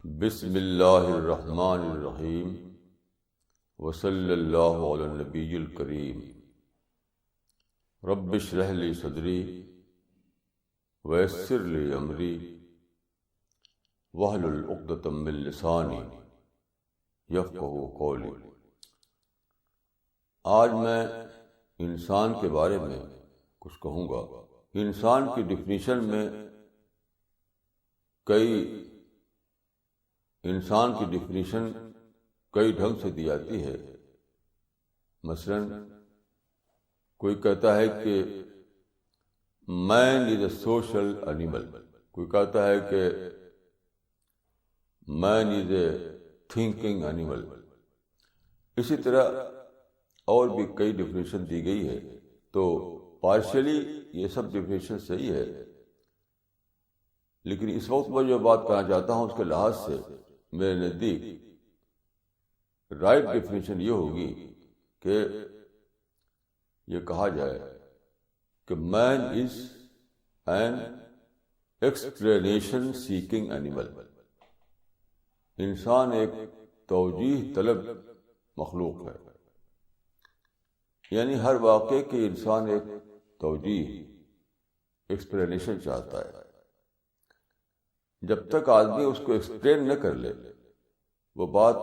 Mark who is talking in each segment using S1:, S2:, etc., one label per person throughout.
S1: بسم اللہ الرحمن الرحیم وصلی اللہ علی النبی الکریم رب اشرح لی صدری ویسر لی امری واحلل عقدۃ من لسانی یفقہوا قولی۔ آج میں انسان کے بارے میں کچھ کہوں گا۔ انسان کی ڈیفینیشن میں انسان کی ڈیفینیشن کئی ڈھنگ سے دی جاتی ہے۔ مثلا کوئی کہتا ہے کہ man is a social animal, کوئی کہتا ہے کہ man is a thinking animal. اسی طرح اور بھی کئی ڈیفینیشن دی گئی ہے، تو پارشلی یہ سب ڈیفینیشن صحیح ہے، لیکن اس وقت میں جو بات کہنا چاہتا ہوں اس کے لحاظ سے میرے نزدیک رائٹ ڈیفینیشن یہ ہوگی کہ یہ کہا جائے کہ man is an explanation seeking animal. انسان ایک توجیہ طلب مخلوق ہے، یعنی ہر واقعے کے انسان ایک توجیہ ایکسپلینیشن چاہتا ہے۔ جب تک آدمی اس کو ایکسپلین نہ کر لے وہ بات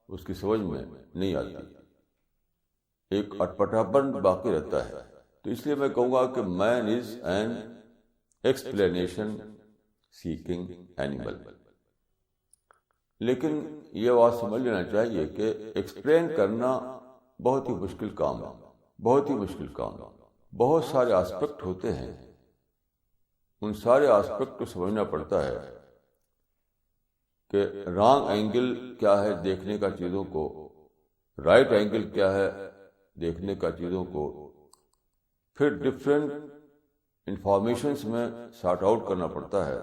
S1: اس کی سمجھ میں نہیں آتی، ایک اٹپٹاپن باقی رہتا ہے۔ تو اس لیے میں کہوں گا کہ man is an explanation seeking animal. لیکن یہ بات سمجھ لینا چاہیے کہ ایکسپلین کرنا بہت ہی مشکل کام ہے، بہت ہی مشکل کام ہے۔ بہت سارے آسپیکٹ ہوتے ہیں، ان سارے آسپیکٹ کو سمجھنا پڑتا ہے کہ رانگ اینگل کیا ہے دیکھنے کا چیزوں کو، رائٹ اینگل کیا ہے دیکھنے کا چیزوں کو، پھر ڈفرینٹ انفارمیشنس میں سارٹ آؤٹ کرنا پڑتا ہے،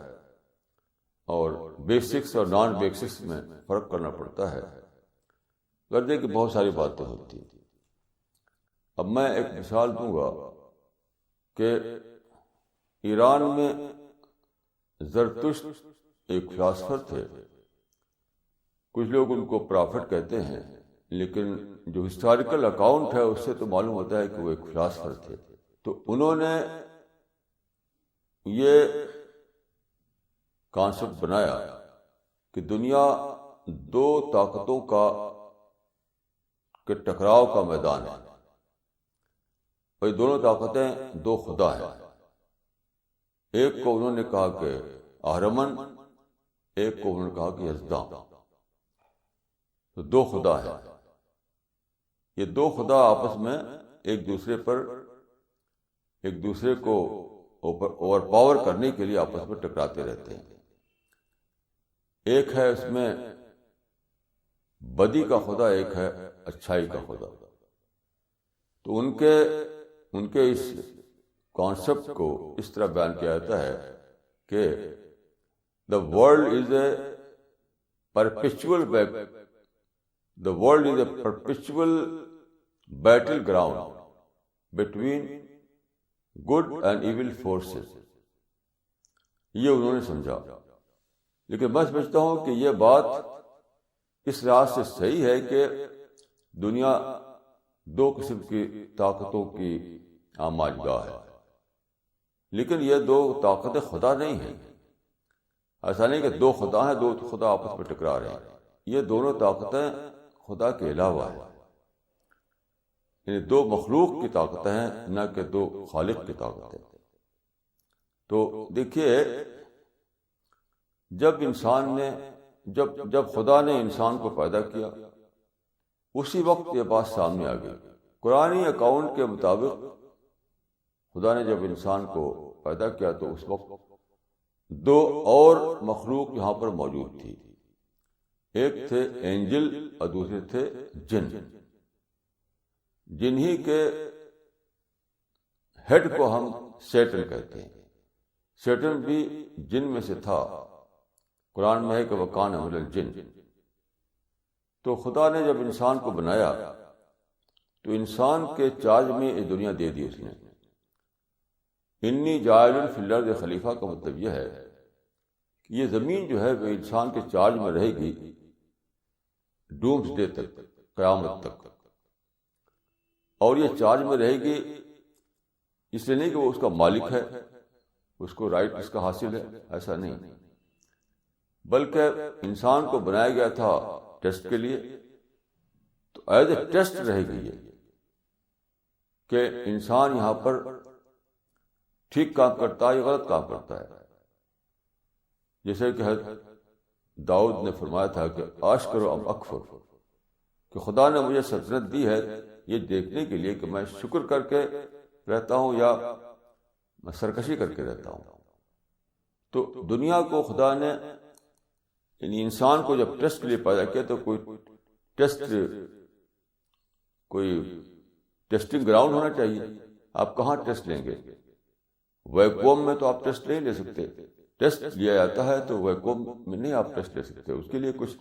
S1: اور بیسکس اور نان بیسکس میں فرق کرنا پڑتا ہے، غرضے کہ بہت ساری باتیں ہوتی ہیں۔ اب میں ایک مثال دوں گا کہ ایران میں زرتشت ایک فلاسفر تھے، کچھ لوگ ان کو پرافٹ کہتے ہیں، لیکن جو ہسٹوریکل اکاؤنٹ ہے اس سے تو معلوم ہوتا ہے کہ وہ ایک فلاسفر تھے۔ تو انہوں نے یہ کانسیپٹ بنایا کہ دنیا دو طاقتوں کے ٹکراؤ کا میدان ہے، اور یہ دونوں طاقتیں دو خدا ہیں۔ ایک کو انہوں نے کہا کہ اہرمن، ایک کو انہوں نے کہا کہ یزداں۔ تو دو خدا ہے، یہ دو خدا آپس میں ایک دوسرے کو اوور پاور کرنے کے لیے آپس میں ٹکراتے رہتے ہیں۔ ایک ہے اس میں بدی کا خدا، ایک ہے اچھائی کا خدا۔ تو ان کے اس کانسیپٹ کو اس طرح بیان کیا جاتا ہے کہ the world is a perpetual battle ground between good and evil forces۔ یہ انہوں نے سمجھا، لیکن میں سمجھتا ہوں کہ یہ بات اس لحاظ سے صحیح ہے کہ دنیا دو قسم کی طاقتوں کی آماج گاہ ہے، لیکن یہ دو طاقتیں خدا نہیں ہیں۔ ایسا نہیں کہ دو خدا ہیں، دو خدا آپس میں ٹکرا رہے ہیں۔ یہ دونوں طاقتیں خدا کے علاوہ ہیں، یعنی دو مخلوق کی طاقتیں ہیں، نہ کہ دو خالق کی طاقتیں۔ تو دیکھیے، جب خدا نے انسان کو پیدا کیا اسی وقت یہ بات سامنے آ گئی۔ قرآنی اکاؤنٹ کے مطابق خدا نے جب انسان کو پیدا کیا تو اس وقت دو اور مخلوق یہاں پر موجود تھی، ایک تھے اینجل اور دوسرے تھے جن۔ جنہی کے ہیڈ کو ہم سیٹن کہتے ہیں۔ سیٹن بھی جن میں سے تھا، قرآن میں ہے کہ وَكَانَ مِنَ الْجِنِّ۔ تو خدا نے جب انسان کو بنایا تو انسان کے چارج میں یہ دنیا دے دی اس نے۔ انی جاعل فی الارض خلیفہ کا مطلب یہ ہے یہ زمین جو ہے وہ انسان کے چارج میں رہے گی ڈومس ڈے تک، قیامت تک. اور یہ چارج میں رہے گی اس لیے نہیں کہ وہ اس کا مالک ہے، اس کو رائٹ اس کا حاصل ہے، ایسا نہیں، بلکہ انسان کو بنایا گیا تھا ٹیسٹ کے لیے. تو ایز اے ٹیسٹ رہے گی یہ کہ انسان یہاں پر ٹھیک کام کرتا ہے یا غلط کام کرتا ہے. جیسے کہ حضرت داؤد نے فرمایا تھا کہ اشکر ام اکفر، کہ خدا نے مجھے سلطنت دی ہے یہ دیکھنے کے لیے کہ میں شکر کر کے رہتا ہوں یا میں سرکشی کر کے رہتا ہوں. تو دنیا کو خدا نے یعنی انسان کو جب ٹیسٹ کے لیے پیدا کیا تو کوئی ٹیسٹنگ گراؤنڈ ہونا چاہیے. آپ کہاں ٹیسٹ لیں گے؟ ویکوم میں تو آپ ٹیسٹ نہیں لے سکتے. ٹیسٹ لیا جاتا ہے تو ویکوم میں نہیں آپ ٹیسٹ لے سکتے. اس کے لیے کچھ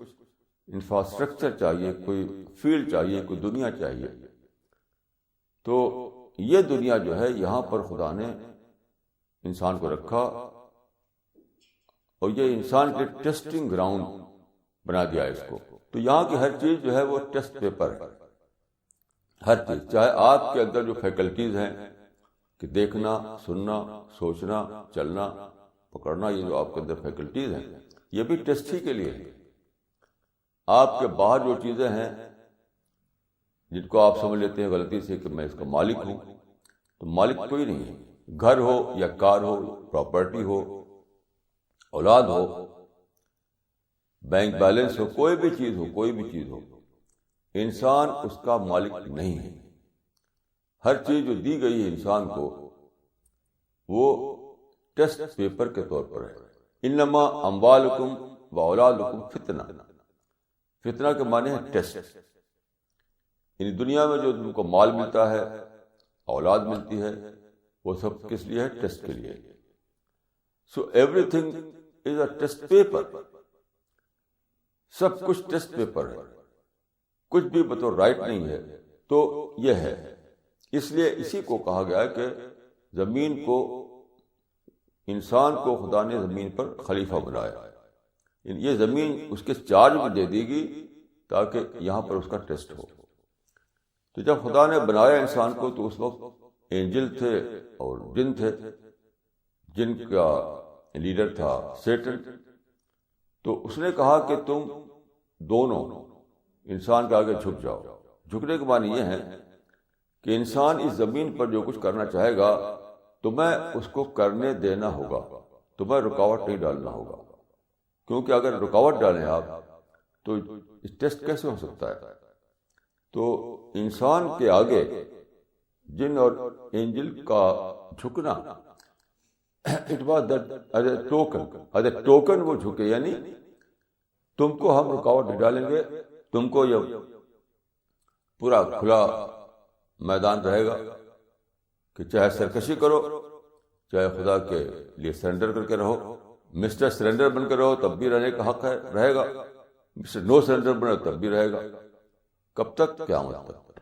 S1: انفراسٹرکچر چاہیے، کوئی فیلڈ چاہیے، کوئی دنیا چاہیے. تو یہ دنیا جو ہے یہاں پر خدا نے انسان کو رکھا اور یہ انسان کے ٹیسٹنگ گراؤنڈ بنا دیا اس کو. تو یہاں کی ہر چیز جو ہے وہ ٹیسٹ پیپر ہے. ہر چیز، چاہے آپ کے اندر جو فیکلٹیز ہیں کہ دیکھنا، سننا، سوچنا، چلنا، پکڑنا، یہ جو آپ کے اندر فیکلٹیز ہیں یہ بھی ٹیسٹ ہی کے لیے ہیں. آپ کے باہر جو چیزیں ہیں جن کو آپ سمجھ لیتے ہیں غلطی سے کہ میں اس کا مالک ہوں، تو مالک کوئی نہیں ہے. گھر ہو یا کار ہو، پراپرٹی ہو، اولاد ہو، بینک بیلنس ہو، کوئی بھی چیز ہو، انسان اس کا مالک نہیں ہے. ہر چیز جو دی گئی ہے انسان کو وہ ٹیسٹ پیپر کے طور پر ہے. انما اموالکم و اولادکم فتنہ. فتنہ کے معنی ہے ٹیسٹ. یعنی دنیا میں جو تم کو مال ملتا ہے، اولاد ملتی ہے، وہ سب کس لیے ہے؟ ٹیسٹ کے لیے. So everything is a test paper. سب کچھ ٹیسٹ پیپر ہے، کچھ بھی بطور رائٹ نہیں ہے. تو یہ ہے، اس لیے اسی کو کہا گیا کہ زمین کو، انسان کو خدا نے زمین پر خلیفہ بنایا. یہ زمین اس کے چارج میں دے دی گی تاکہ یہاں پر اس کا ٹیسٹ ہو. تو جب خدا نے بنایا انسان کو تو اس وقت اینجل تھے اور جن تھے. جن کا لیڈر تھا سیٹن. تو اس نے کہا کہ تم دونوں انسان کے آگے جھک جاؤ. جھکنے کے معنی یہ ہے کہ انسان اس زمین پر جو کچھ کرنا چاہے گا تمہیں اس کو کرنے دینا ہوگا، تمہیں رکاوٹ نہیں ڈالنا ہوگا. کیونکہ اگر رکاوٹ ڈالیں آپ تو ٹیسٹ کیسے ہو سکتا ہے؟ تو انسان کے آگے جن اور اینجل کا جھکنا it was as a token وہ جھکے. یعنی تم کو ہم رکاوٹ نہیں ڈالیں گے، تم کو یہ پورا کھلا میدان رہے گا کہ چاہے سرکشی کرو، چاہے خدا کے لیے سرنڈر کر کے رہو. مسٹر سرنڈر بن کر رہو تب بھی رہنے کا حق ہے، رہے گا. مسٹر نو سرنڈر بنے تب بھی رہے گا. کب تک؟ قیامت تک.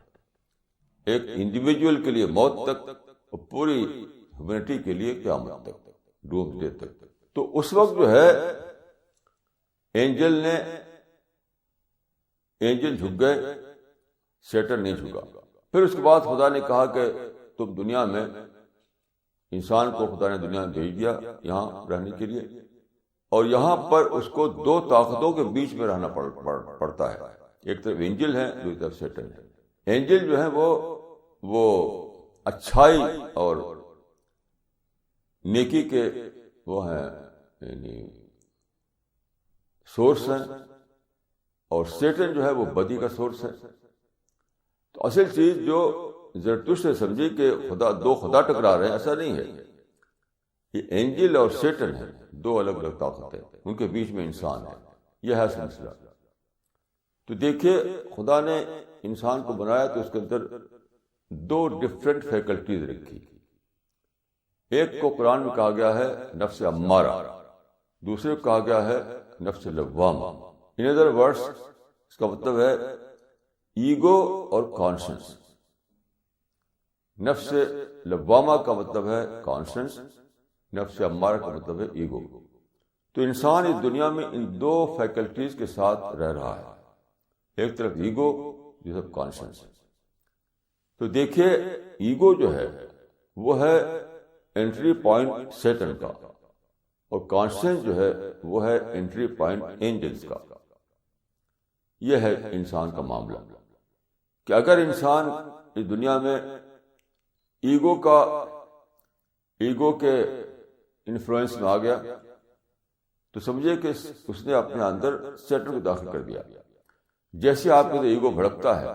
S1: ایک انڈیویجول کے لیے موت تک، اور پوری ہیومینٹی کے لیے قیامت تک، ڈوم ڈے تک. تو اس وقت جو ہے اینجل جھک گئے، سیٹن نہیں جھکا. پھر اس کے بعد خدا نے کہا کہ تم دنیا میں، انسان کو خدا نے دنیا میں بھیج دیا یہاں رہنے کے لیے، اور یہاں پر اس کو دو طاقتوں کے بیچ میں رہنا پڑتا ہے. ایک طرف اینجل ہے، دوسری طرف سیٹن ہے. اینجل جو ہے وہ اچھائی اور نیکی کے وہ ہیں، یعنی سورس ہیں، اور سیٹن جو ہے وہ بدی کا سورس ہے. تو اصل چیز جو زرتشت نے سمجھی کہ دو خدا ٹکرا رہے ہیں، ایسا نہیں ہے. یہ اینجل اور سیٹن ہے، دو الگ الگ طاقتیں، ان کے بیچ میں انسان ہے. یہ ہے مسئلہ. تو دیکھیے خدا نے انسان کو بنایا تو اس کے اندر دو ڈفرینٹ فیکلٹیز رکھی. ایک کو قرآن میں کہا گیا ہے نفس امارہ، دوسرے کو کہا گیا ہے نفس لوامہ. ان ادر ورڈس اس کا مطلب ہے ایگو اور کانشنس. نفس لوامہ کا مطلب ہے کانشنس، نفس امارہ کا مطلب ہے ایگو. تو انسان اس دنیا میں ان دو فیکلٹیز کے ساتھ رہ رہا ہے، ایک طرف ایگو، دوسری طرف کانشنس۔ تو دیکھیے ایگو جو ہے وہ ہے انٹری پوائنٹ سیٹن کا، اور کانشنس جو ہے وہ ہے انٹری پوائنٹ اینجلز کا۔ یہ ہے انسان کا معاملہ کہ اگر انسان اس دنیا میں ایگو کے انفلوئنس میں آ گیا تو سمجھے کہ اس نے اپنے اندر سیٹن کو داخل کر دیا۔ جیسے آپ کے ایگو بھڑکتا ہے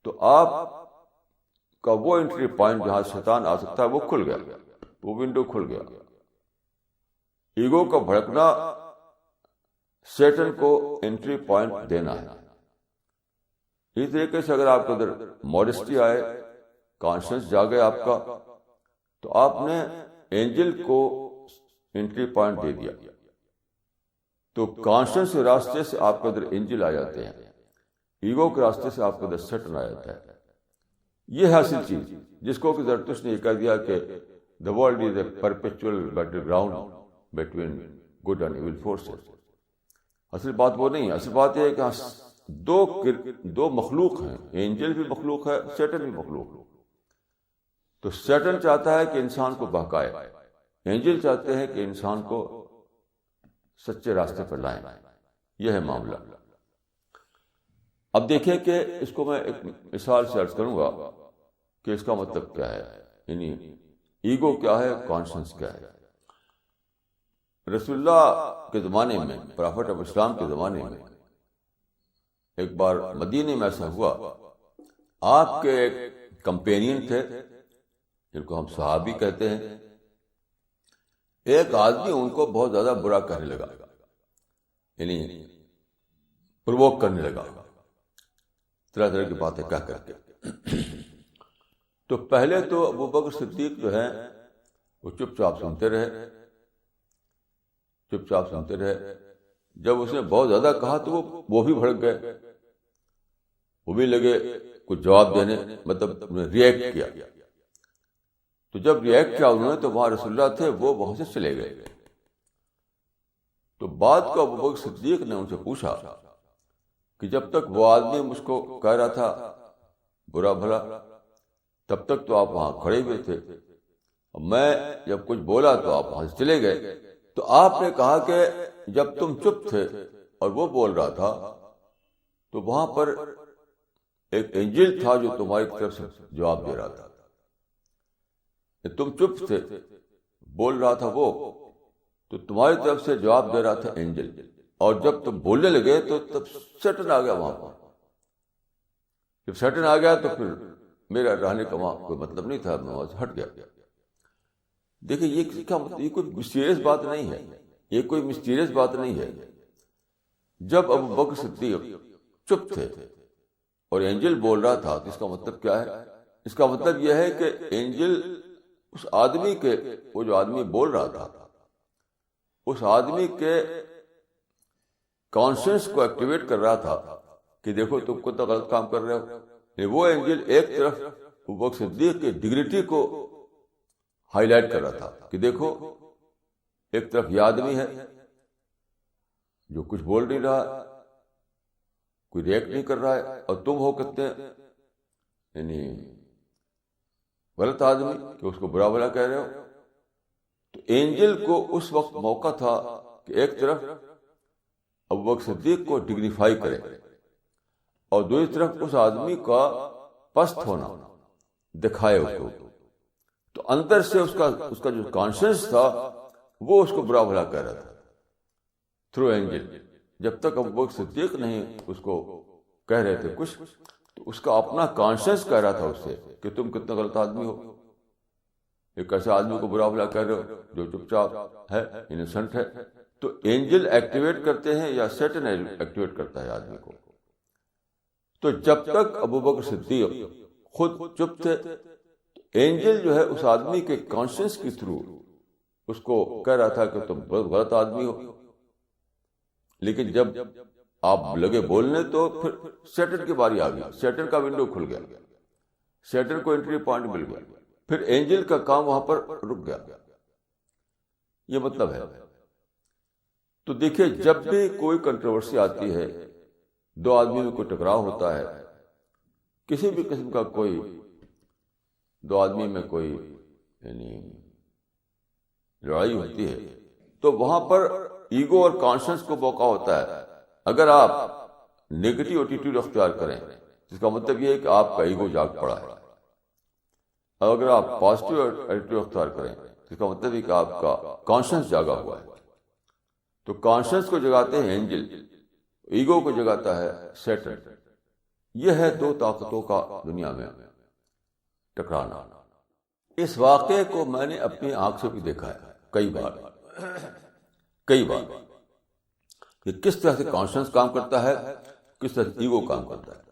S1: تو آپ کا وہ انٹری پوائنٹ جہاں شیطان آ سکتا ہے وہ کھل گیا، وہ ونڈو کھل گیا۔ ایگو کا بھڑکنا سیٹن کو انٹری پوائنٹ دینا ہے۔ اس طریقے سے اگر آپ کے اندر موڈسٹی آئے، کانشنس جاگے آپ کا، تو آپ نے اینجل کو انٹری پوائنٹ دے دیا۔ تو کانشنس کے راستے سے آپ کے اندر اینجل آ جاتے ہیں، ایگو کے راستے سے آپ کے اندر سیٹن آ جاتا ہے۔ یہ ہے اصل چیز جس کو کہ زرتشت نے یہ کہہ دیا کہ the world is a perpetual battleground between good and evil forces۔ اصل بات وہ نہیں ہے، اصل بات یہ ہے کہ دو مخلوق ہیں، اینجل بھی مخلوق ہے، سیٹن بھی مخلوق ہے۔ تو سیٹن چاہتا ہے کہ انسان کو بہکائے، اینجل چاہتے ہیں کہ انسان کو سچے راستے پر لائیں۔ یہ ہے معاملہ۔ اب دیکھیں کہ اس کو میں ایک مثال سے عرض کروں گا کہ اس کا مطلب کیا ہے، یعنی ایگو کیا ہے، کانشنس کیا ہے۔ رسول اللہ کے زمانے میں، پرافٹ آف اسلام کے زمانے میں ایک بار مدینے میں ایسا ہوا، آپ کے ایک کمپینین تھے جن کو ہم صحابی کہتے ہیں، ایک آدمی ان کو بہت زیادہ برا کہنے لگا، یعنی پرووک کرنے لگا طرح طرح کی باتیں کہہ کر کے۔ تو پہلے تو ابو بکر صدیق جو ہے وہ چپ چاپ سنتے رہے۔ جب اس نے بہت زیادہ کہا تو وہ بھی بھڑک گئے، وہ بھی لگے کچھ جواب دینے، مطلب ریئیکٹ کیا۔ تو جب ریئیکٹ کیا انہوں نے تو وہاں رسول اللہ تھے، وہ وہاں سے چلے گئے۔ تو بات کو ابو بکر صدیق نے ان سے پوچھا کہ جب تک وہ آدمی مجھ کو کہہ رہا تھا برا بھلا تب تک تو آپ وہاں کھڑے ہوئے تھے، میں جب کچھ بولا تو آپ وہاں سے چلے گئے۔ تو آپ نے کہا کہ جب تم چپ تھے اور وہ بول رہا تھا تو وہاں پر ایک اینجل تھا جو تمہاری طرف سے جواب دے رہا تھا۔ تم چپ تھے، بول رہا تھا وہ، تو تمہاری طرف سے جواب دے رہا تھا اینجل، اور جب تم بولنے لگے تو تب سیٹن آ گیا وہاں پر۔ جب سیٹن آ گیا تو پھر میرا رہنے کا وہاں کوئی مطلب نہیں تھا، میں وہاں سے ہٹ گیا۔ دیکھیں یہ کوئی مسٹیریس بات نہیں ہے، یہ کوئی مسٹیریس بات نہیں ہے۔ جب ابو بکر صدیق چپ تھے اور اینجل بول رہا تھا تو اس کا مطلب کیا ہے؟ اس کا مطلب یہ ہے کہ اینجل اس آدمی کے، وہ جو آدمی بول رہا تھا، اس آدمی کے کانشنس کو ایکٹیویٹ کر رہا تھا کہ دیکھو تم کتنا غلط کام کر رہے ہو۔ وہ اینجل ایک طرف ابو بکر صدیق کی ڈگنیٹی کو ہائی لائٹ کر رہا تھا کہ دیکھو ایک طرف یہ آدمی ہے جو کچھ بول نہیں رہا، کوئی ریئیکٹ نہیں کر رہا ہے، اور تم ہو کہتے ہیں یعنی غلط آدمی کہ اس کو برا بھلا کہہ رہے ہو۔ تو اینجل کو اس وقت موقع تھا کہ ایک طرف ابو بکر صدیق کو ڈگنیفائی کرے اور دوسری طرف اس آدمی کا پست ہونا دکھائے اس کو۔ تو اندر سے اس کا جو کانشنس تھا وہ اس کو برا بھلا کہہ رہا تھا تھرو اینجل۔ جب تک ابو بکر صدیق نہیں اس کو کہہ رہے تھے کچھ، تو اس کا اپنا کانشنس کہہ رہا تھا اس سے کہ تم کتنا غلط آدمی ہو، ایک ایسے آدمی کو برا بھلا کہہ رہے ہو جو چپ چاپ ہے، انوسنٹ ہے۔ تو اینجل ایکٹیویٹ کرتے ہیں یا سیٹن ایکٹیویٹ کرتا ہے آدمی کو۔ تو جب تک ابو بکر صدیق خود چپ تھے، اینجل جو ہے اس آدمی کے کانشنس کے تھرو اس کو کہہ رہا تھا کہ تم بہت غلط آدمی ہو۔ لیکن جب آپ لگے بولنے تو پھر سیٹن کی باری آ گئی، سیٹن کا ونڈو کھل گیا، سیٹن کو انٹری پوائنٹ مل گیا، پھر اینجل کا کام وہاں پر رک گیا۔ یہ مطلب ہے تو دیکھیے جب بھی کوئی کنٹروورسی آتی ہے، دو آدمی میں کوئی ٹکراؤ ہوتا ہے، کسی بھی قسم کا کوئی دو آدمی میں کوئی یعنی لڑائی ہوتی ہے، تو وہاں پر ایگو اور کانشنس کو موقع ہوتا ہے. اگر آپ نیگیٹو ایٹیٹیوڈ اختیار کریں، جس کا مطلب یہ ہے کہ آپ کا ایگو جاگ پڑا ہے. اگر آپ پازیٹیو ایٹیٹیوڈ اختیار کریں، جس کا مطلب ہے کہ آپ کا کانشنس جاگا ہوا ہے. تو کانشنس کو جگاتے ہیں اینجل، ایگو کو جگاتا ہے سیٹن. یہ ہے دو طاقتوں کا دنیا میں ٹکرانا. اس واقعے کو میں نے اپنی آنکھ سے بھی دیکھا ہے کئی بار کہ کس طرح سے کانشنس کام کرتا ہے، کس طرح سے ایگو کام کرتا ہے.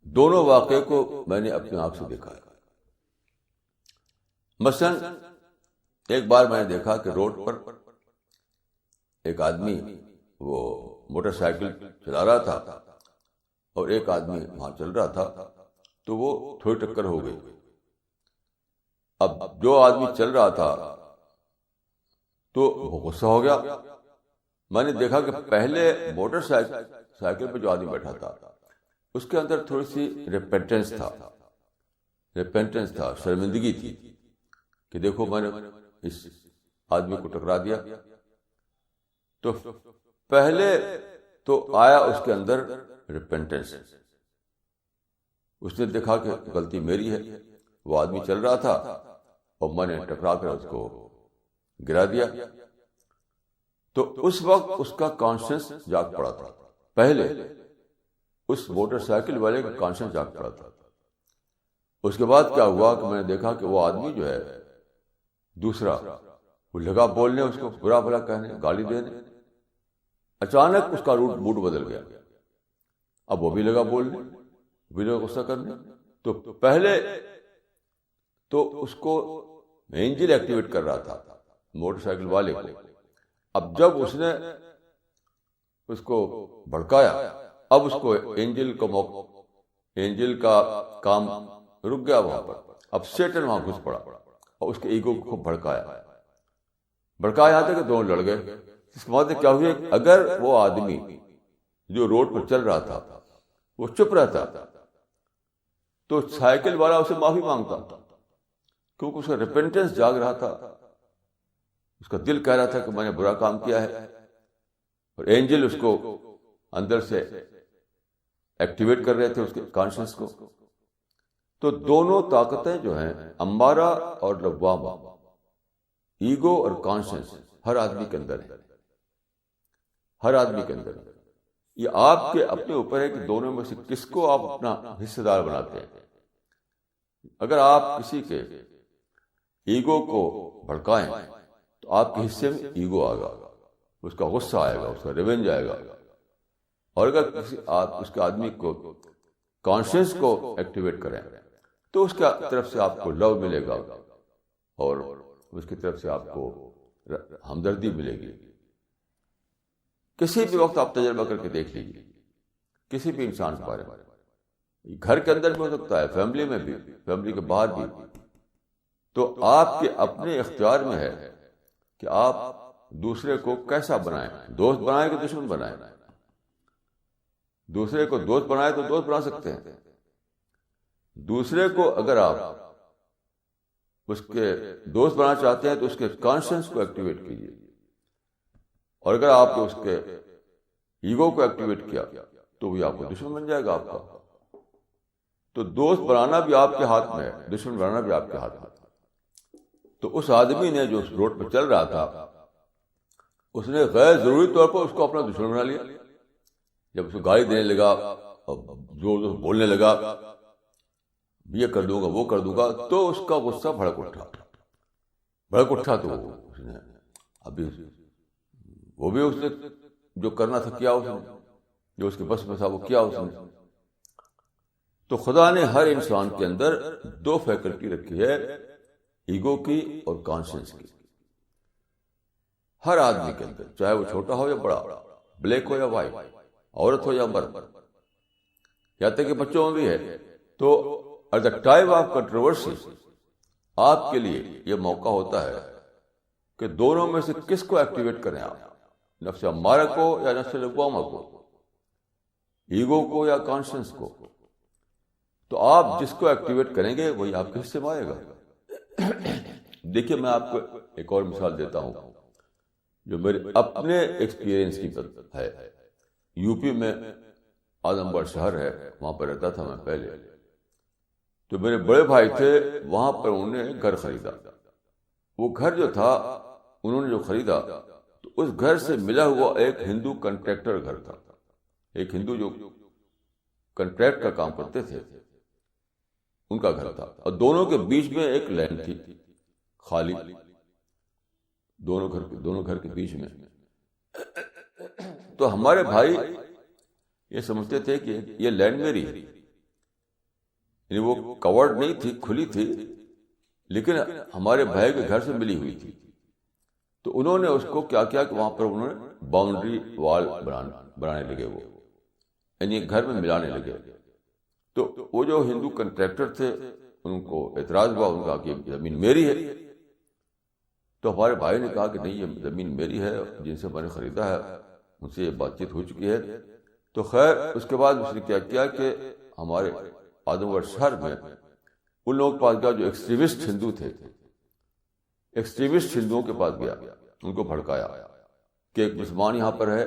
S1: دونوں واقعے کو میں نے اپنی آنکھ سے دیکھا ہے. مثلا ایک بار میں نے دیکھا کہ روڈ پر ایک آدمی وہ موٹر سائیکل چلا رہا تھا اور ایک آدمی وہاں چل رہا تھا، تو وہ تھوڑی ٹکر ہو گئی. اب جو آدمی چل رہا تھا تو وہ غصہ ہو گیا. میں نے دیکھا کہ پہلے موٹر سائیکل پہ جو آدمی بیٹھا تھا اس کے اندر تھوڑی سی ریپینٹنس تھا، شرمندگی تھی کہ دیکھو میں نے اس آدمی کو ٹکرا دیا. تو پہلے تو آیا اس کے اندر ریپینٹنس، اس نے دیکھا کہ غلطی میری ہے، وہ آدمی چل رہا تھا اور میں نے ٹکرا کر اس کو گرا دیا. تو اس وقت اس کا کانشنس جاگ پڑا تھا. پہلے اس موٹر سائیکل والے کا کانشنس جاگ پڑا تھا. اس کے بعد کیا ہوا کہ میں نے دیکھا کہ وہ آدمی جو ہے دوسرا، وہ لگا بولنے، اس کو برا بھلا کہنے، گالی دینے. اچانک اس کا موڈ بدل گیا. اب وہ بھی لگا بولنے، وہ بھی لگا غصہ کرنے. تو پہلے تو اس کو اینجل ایکٹیویٹ کر رہا تھا موٹر سائیکل والے کو. اب جب اس نے اس کو بھڑکایا، اب اس کو اینجل کا کام رک گیا وہاں پر. اب سیٹن وہاں گھس پڑا اور اس کے ایگو کو بھڑکایا یہاں تک کہ دونوں لڑ گئے. اس کے بعد کیا ہوئی، اگر وہ آدمی جو روڈ پر چل رہا تھا وہ چپ رہتا تو سائیکل والا اسے معافی مانگتا، کیونکہ اس کا ریپینٹنس جاگ رہا تھا. اس کا دل کہہ رہا تھا کہ میں نے برا کام کیا ہے، اور اینجل اس کو اندر سے ایکٹیویٹ کر رہے تھے اس کے کانشنس کو. تو دونوں طاقتیں جو ہیں، امارہ اور لوامہ، ایگو اور کانشنس، ہر آدمی کے اندر ہے. یہ آپ کے اپنے اوپر ہے کہ دونوں میں سے کس کو آپ اپنا حصہ دار بناتے ہیں. اگر آپ کسی کے ایگو کو بھڑکائیں تو آپ کے حصے میں ایگو آئے گا، اس کا غصہ آئے گا، اس کا ریونج آئے گا. اور اگر اس کے آدمی کو کانشنس کو ایکٹیویٹ کریں تو اس کی طرف سے آپ کو لو ملے گا اور اس کی طرف سے آپ کو ہمدردی ملے گی. کسی بھی وقت آپ تجربہ کر کے دیکھ لیجیے، کسی بھی انسان کے بارے میں، گھر کے اندر بھی ہو سکتا ہے، فیملی میں بھی، فیملی کے باہر بھی. تو آپ کے اپنے اختیار میں ہے کہ آپ دوسرے کو کیسا بنائیں، دوست بنائیں کہ دشمن بنائیں. دوسرے کو دوست بنائیں تو دوست بنا سکتے ہیں. دوسرے کو اگر آپ اس کے دوست بنانا چاہتے ہیں تو اس کے کانشنس کو ایکٹیویٹ کیجیے، اور اگر آپ اس کے ایگو کو ایکٹیویٹ کیا تو وہ آپ کو دشمن بن جائے گا آپ کا. تو دوست بنانا بھی آپ کے ہاتھ میں ہے، دشمن بنانا بھی آپ کے ہاتھ میں ہے. تو اس آدمی نے جو اس روڈ پہ چل رہا تھا، اس نے غیر ضروری طور پر اس کو اپنا دشمن بنا لیا. جب اس کو گالی دینے لگا اور زور زور بولنے لگا، یہ کر دوں گا، وہ کر دوں گا، تو اس کا غصہ بھڑک اٹھا. تو اس نے ابھی وہ بھی اس نے جو کرنا تھا کیا، اس نے جو اس کے بس میں تھا وہ کیا اس نے. تو خدا نے ہر انسان کے اندر دو فیکلٹی رکھی ہے، ایگو کی اور کانشنس کی. ہر آدمی کے اندر، چاہے وہ چھوٹا ہو یا بڑا، بلیک ہو یا وائٹ، عورت ہو یا مرد، یہاں تک کہ بچوں میں بھی ہے. تو at the time of controversy آپ کے لیے یہ موقع ہوتا ہے کہ دونوں میں سے کس کو ایکٹیویٹ کریں آپ. نفس امارہ کو یا نفس لوامہ کو، ایگو کو یا کانشنس کو، تو آپ جس کو ایکٹیویٹ کریں گے وہی آپ کے حصے میں آئے گا۔ دیکھیے میں آپ کو ایک اور مثال دیتا ہوں جو میرے اپنے ایکسپیرئنس کی ہے۔ یو پی میں اعظم گڑھ شہر ہے، وہاں پر رہتا تھا میں پہلے۔ تو میرے بڑے بھائی تھے، وہاں پر انہوں نے گھر خریدا۔ وہ گھر جو تھا انہوں نے جو خریدا، تو اس گھر سے ملا ہوا ایک ہندو کنٹریکٹر گھر تھا، ایک ہندو جو کنٹریکٹ کا کام کرتے تھے، ان کا گھر تھا، اور دونوں کے بیچ میں ایک لینڈ تھی خالی، دونوں گھر کے بیچ میں۔ تو ہمارے بھائی یہ سمجھتے تھے کہ یہ لینڈ میری ہے، یعنی وہ کورڈ نہیں تھی، کھلی تھی، لیکن ہمارے بھائی کے گھر سے ملی ہوئی تھی۔ تو انہوں نے اس کو کیا کیا کہ وہاں پر انہوں نے باؤنڈری وال بنانے لگے، وہ یعنی گھر میں ملانے لگے۔ تو وہ جو ہندو کنٹریکٹر تھے ان کو اعتراض ہوا، ان کا کہ زمین میری ہے۔ تو ہمارے بھائی نے کہا کہ نہیں، یہ زمین میری ہے، جن سے میں نے خریدا ہے ان سے یہ بات چیت ہو چکی ہے۔ تو خیر اس کے بعد اس نے کیا کیا کہ ہمارے اعظم گڑھ شہر میں ان لوگوں کے پاس گیا جو ایکسٹریمسٹ ہندو تھے، ایکسٹریمسٹ ہندوؤں کے پاس گیا، ان کو بھڑکایا کہ ایک مسلمان یہاں پر ہے،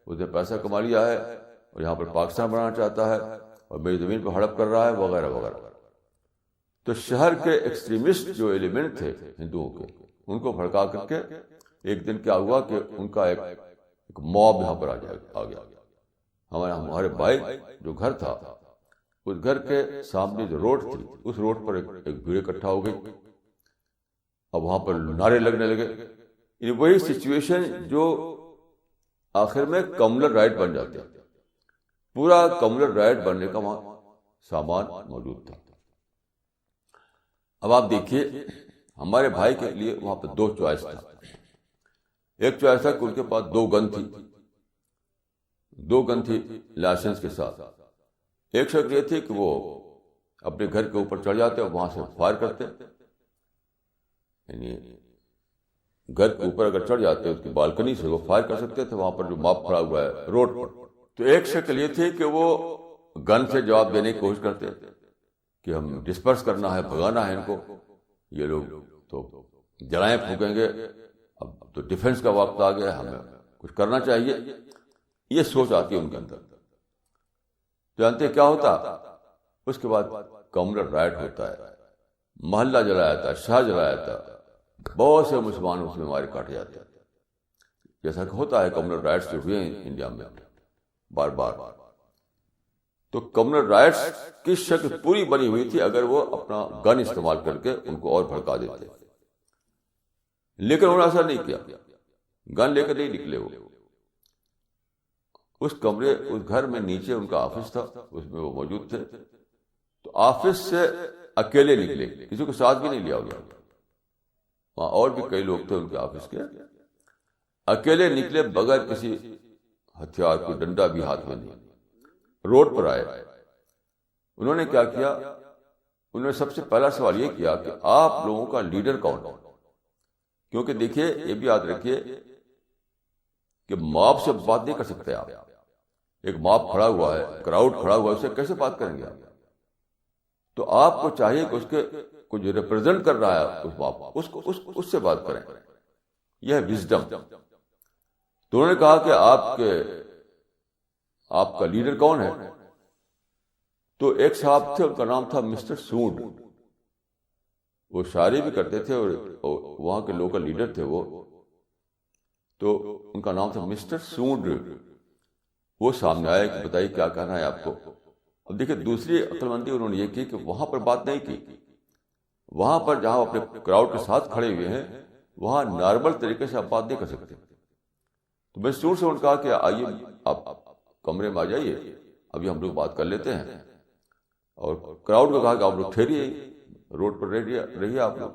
S1: اس نے پیسہ کما لیا ہے اور یہاں پر پاکستان بنانا چاہتا ہے اور میری زمین پہ ہڑپ کر رہا ہے، وغیرہ وغیرہ۔ تو شہر کے ایکسٹریمسٹ جو ایلیمنٹ تھے ہندوؤں کے، ان کو بھڑکا کر کے ایک دن کیا ہوا کہ ان کا ایک موب یہاں پر آ گیا۔ ہمارے بھائی جو گھر تھا، اس گھر کے سامنے جو روڈ تھی، اس روڈ پر ایک بھیڑ اکٹھا ہو گئی۔ اب وہاں پر نعرے لگنے لگے، یہ وہی سچویشن جو آخر میں کمیونل رائٹ بن جاتے ہیں۔ پورا کمیونل رائٹ بننے کا وہاں سامان موجود تھا۔ اب آپ دیکھیے ہمارے بھائی کے لیے وہاں پہ دو چوائس تھا۔ ایک چوائس تھا کہ ان کے پاس دو گن تھی لائسنس کے ساتھ۔ ایک شکل یہ تھی کہ وہ اپنے گھر کے اوپر چڑھ جاتے اور وہاں سے فائر کرتے، یعنی گھر کے اوپر اگر چڑھ جاتے اس کی بالکنی سے وہ فائر کر سکتے تھے وہاں پر جو موب کھڑا ہوا ہے روڈ پر۔ تو ایک شکل یہ تھی کہ وہ گن سے جواب دینے کی کوشش کرتے کہ ہم ڈسپرس کرنا ہے، بھگانا ہے ان کو، یہ لوگ تو جلائیں پھونکیں گے، اب تو ڈیفنس کا وقت آ گیا، ہمیں کچھ کرنا چاہیے، یہ سوچ آتی ہے ان کے اندر۔ جانتے کیا ہوتا؟ اس کے بعد کمیونل رائٹ ہوتا ہے، محلہ جلایا جاتا ہے، شہر جلایا جاتا ہے، بہت سے مسلمان اس میں مارے کاٹے جاتے ہیں، جیسا کہ ہوتا ہے کمیونل رائٹس جو ہوئے ہیں انڈیا میں بار بار۔ تو کمیونل رائٹس کی شکل پوری بنی ہوئی تھی اگر وہ اپنا گن استعمال کر کے ان کو اور بھڑکا دیتے، لیکن انہوں نے ایسا نہیں کیا، گن لے کر نہیں نکلے۔ وہ اس گھر میں نیچے ان کا آفس تھا، اس میں وہ موجود تھے۔ تو آفس سے اکیلے نکلے، کسی کو ساتھ بھی نہیں لیا انہوں نے، وہاں اور بھی کئی لوگ تھے ان کے آفس کے، اکیلے نکلے بغیر کسی ہتھیار، کوئی ڈنڈا بھی ہاتھ میں نہیں، روڈ پر آئے۔ انہوں نے کیا کیا؟ انہوں نے سب سے پہلا سوال یہ کیا کہ آپ لوگوں کا لیڈر کون ہے؟ کیونکہ دیکھیے یہ بھی یاد رکھیے کہ موب سے بات نہیں کر سکتے آپ، ایک موب کھڑا ہوا ہے، کراؤڈ کھڑا ہوا ہے، اس سے کیسے بات کریں گے آپ؟ تو آپ کو چاہیے کہ اس کے کو جو ریپرزینٹ کر رہا ہے اس موب کو، اس سے بات کریں، یہ ہے وزڈم۔ تو انہوں نے کہا کہ آپ کا لیڈر کون ہے؟ تو ایک صاحب تھے، ان کا نام تھا مسٹر سونڈ، وہ شاعری بھی کرتے تھے اور وہاں کے لوکل لیڈر تھے وہ، تو ان کا نام تھا مسٹر سونڈ۔ وہ سامنے آئے کہ بتائیے کیا کہنا ہے آپ کو۔ اب دیکھیں دوسری عقل مندی انہوں نے یہ کی کہ وہاں پر بات نہیں کی، وہاں پر جہاں اپنے کراؤڈ کے ساتھ کھڑے ہوئے ہیں وہاں نارمل طریقے سے آپ بات نہیں کر سکتے۔ تو میں سور سے انہوں نے کہا کہ آئیے آپ کمرے میں آ جائیے، ابھی ہم لوگ بات کر لیتے ہیں۔ اور کراؤڈ کو کہا کہ آپ لوگ ٹھہریے، روڈ پر رہیے آپ لوگ۔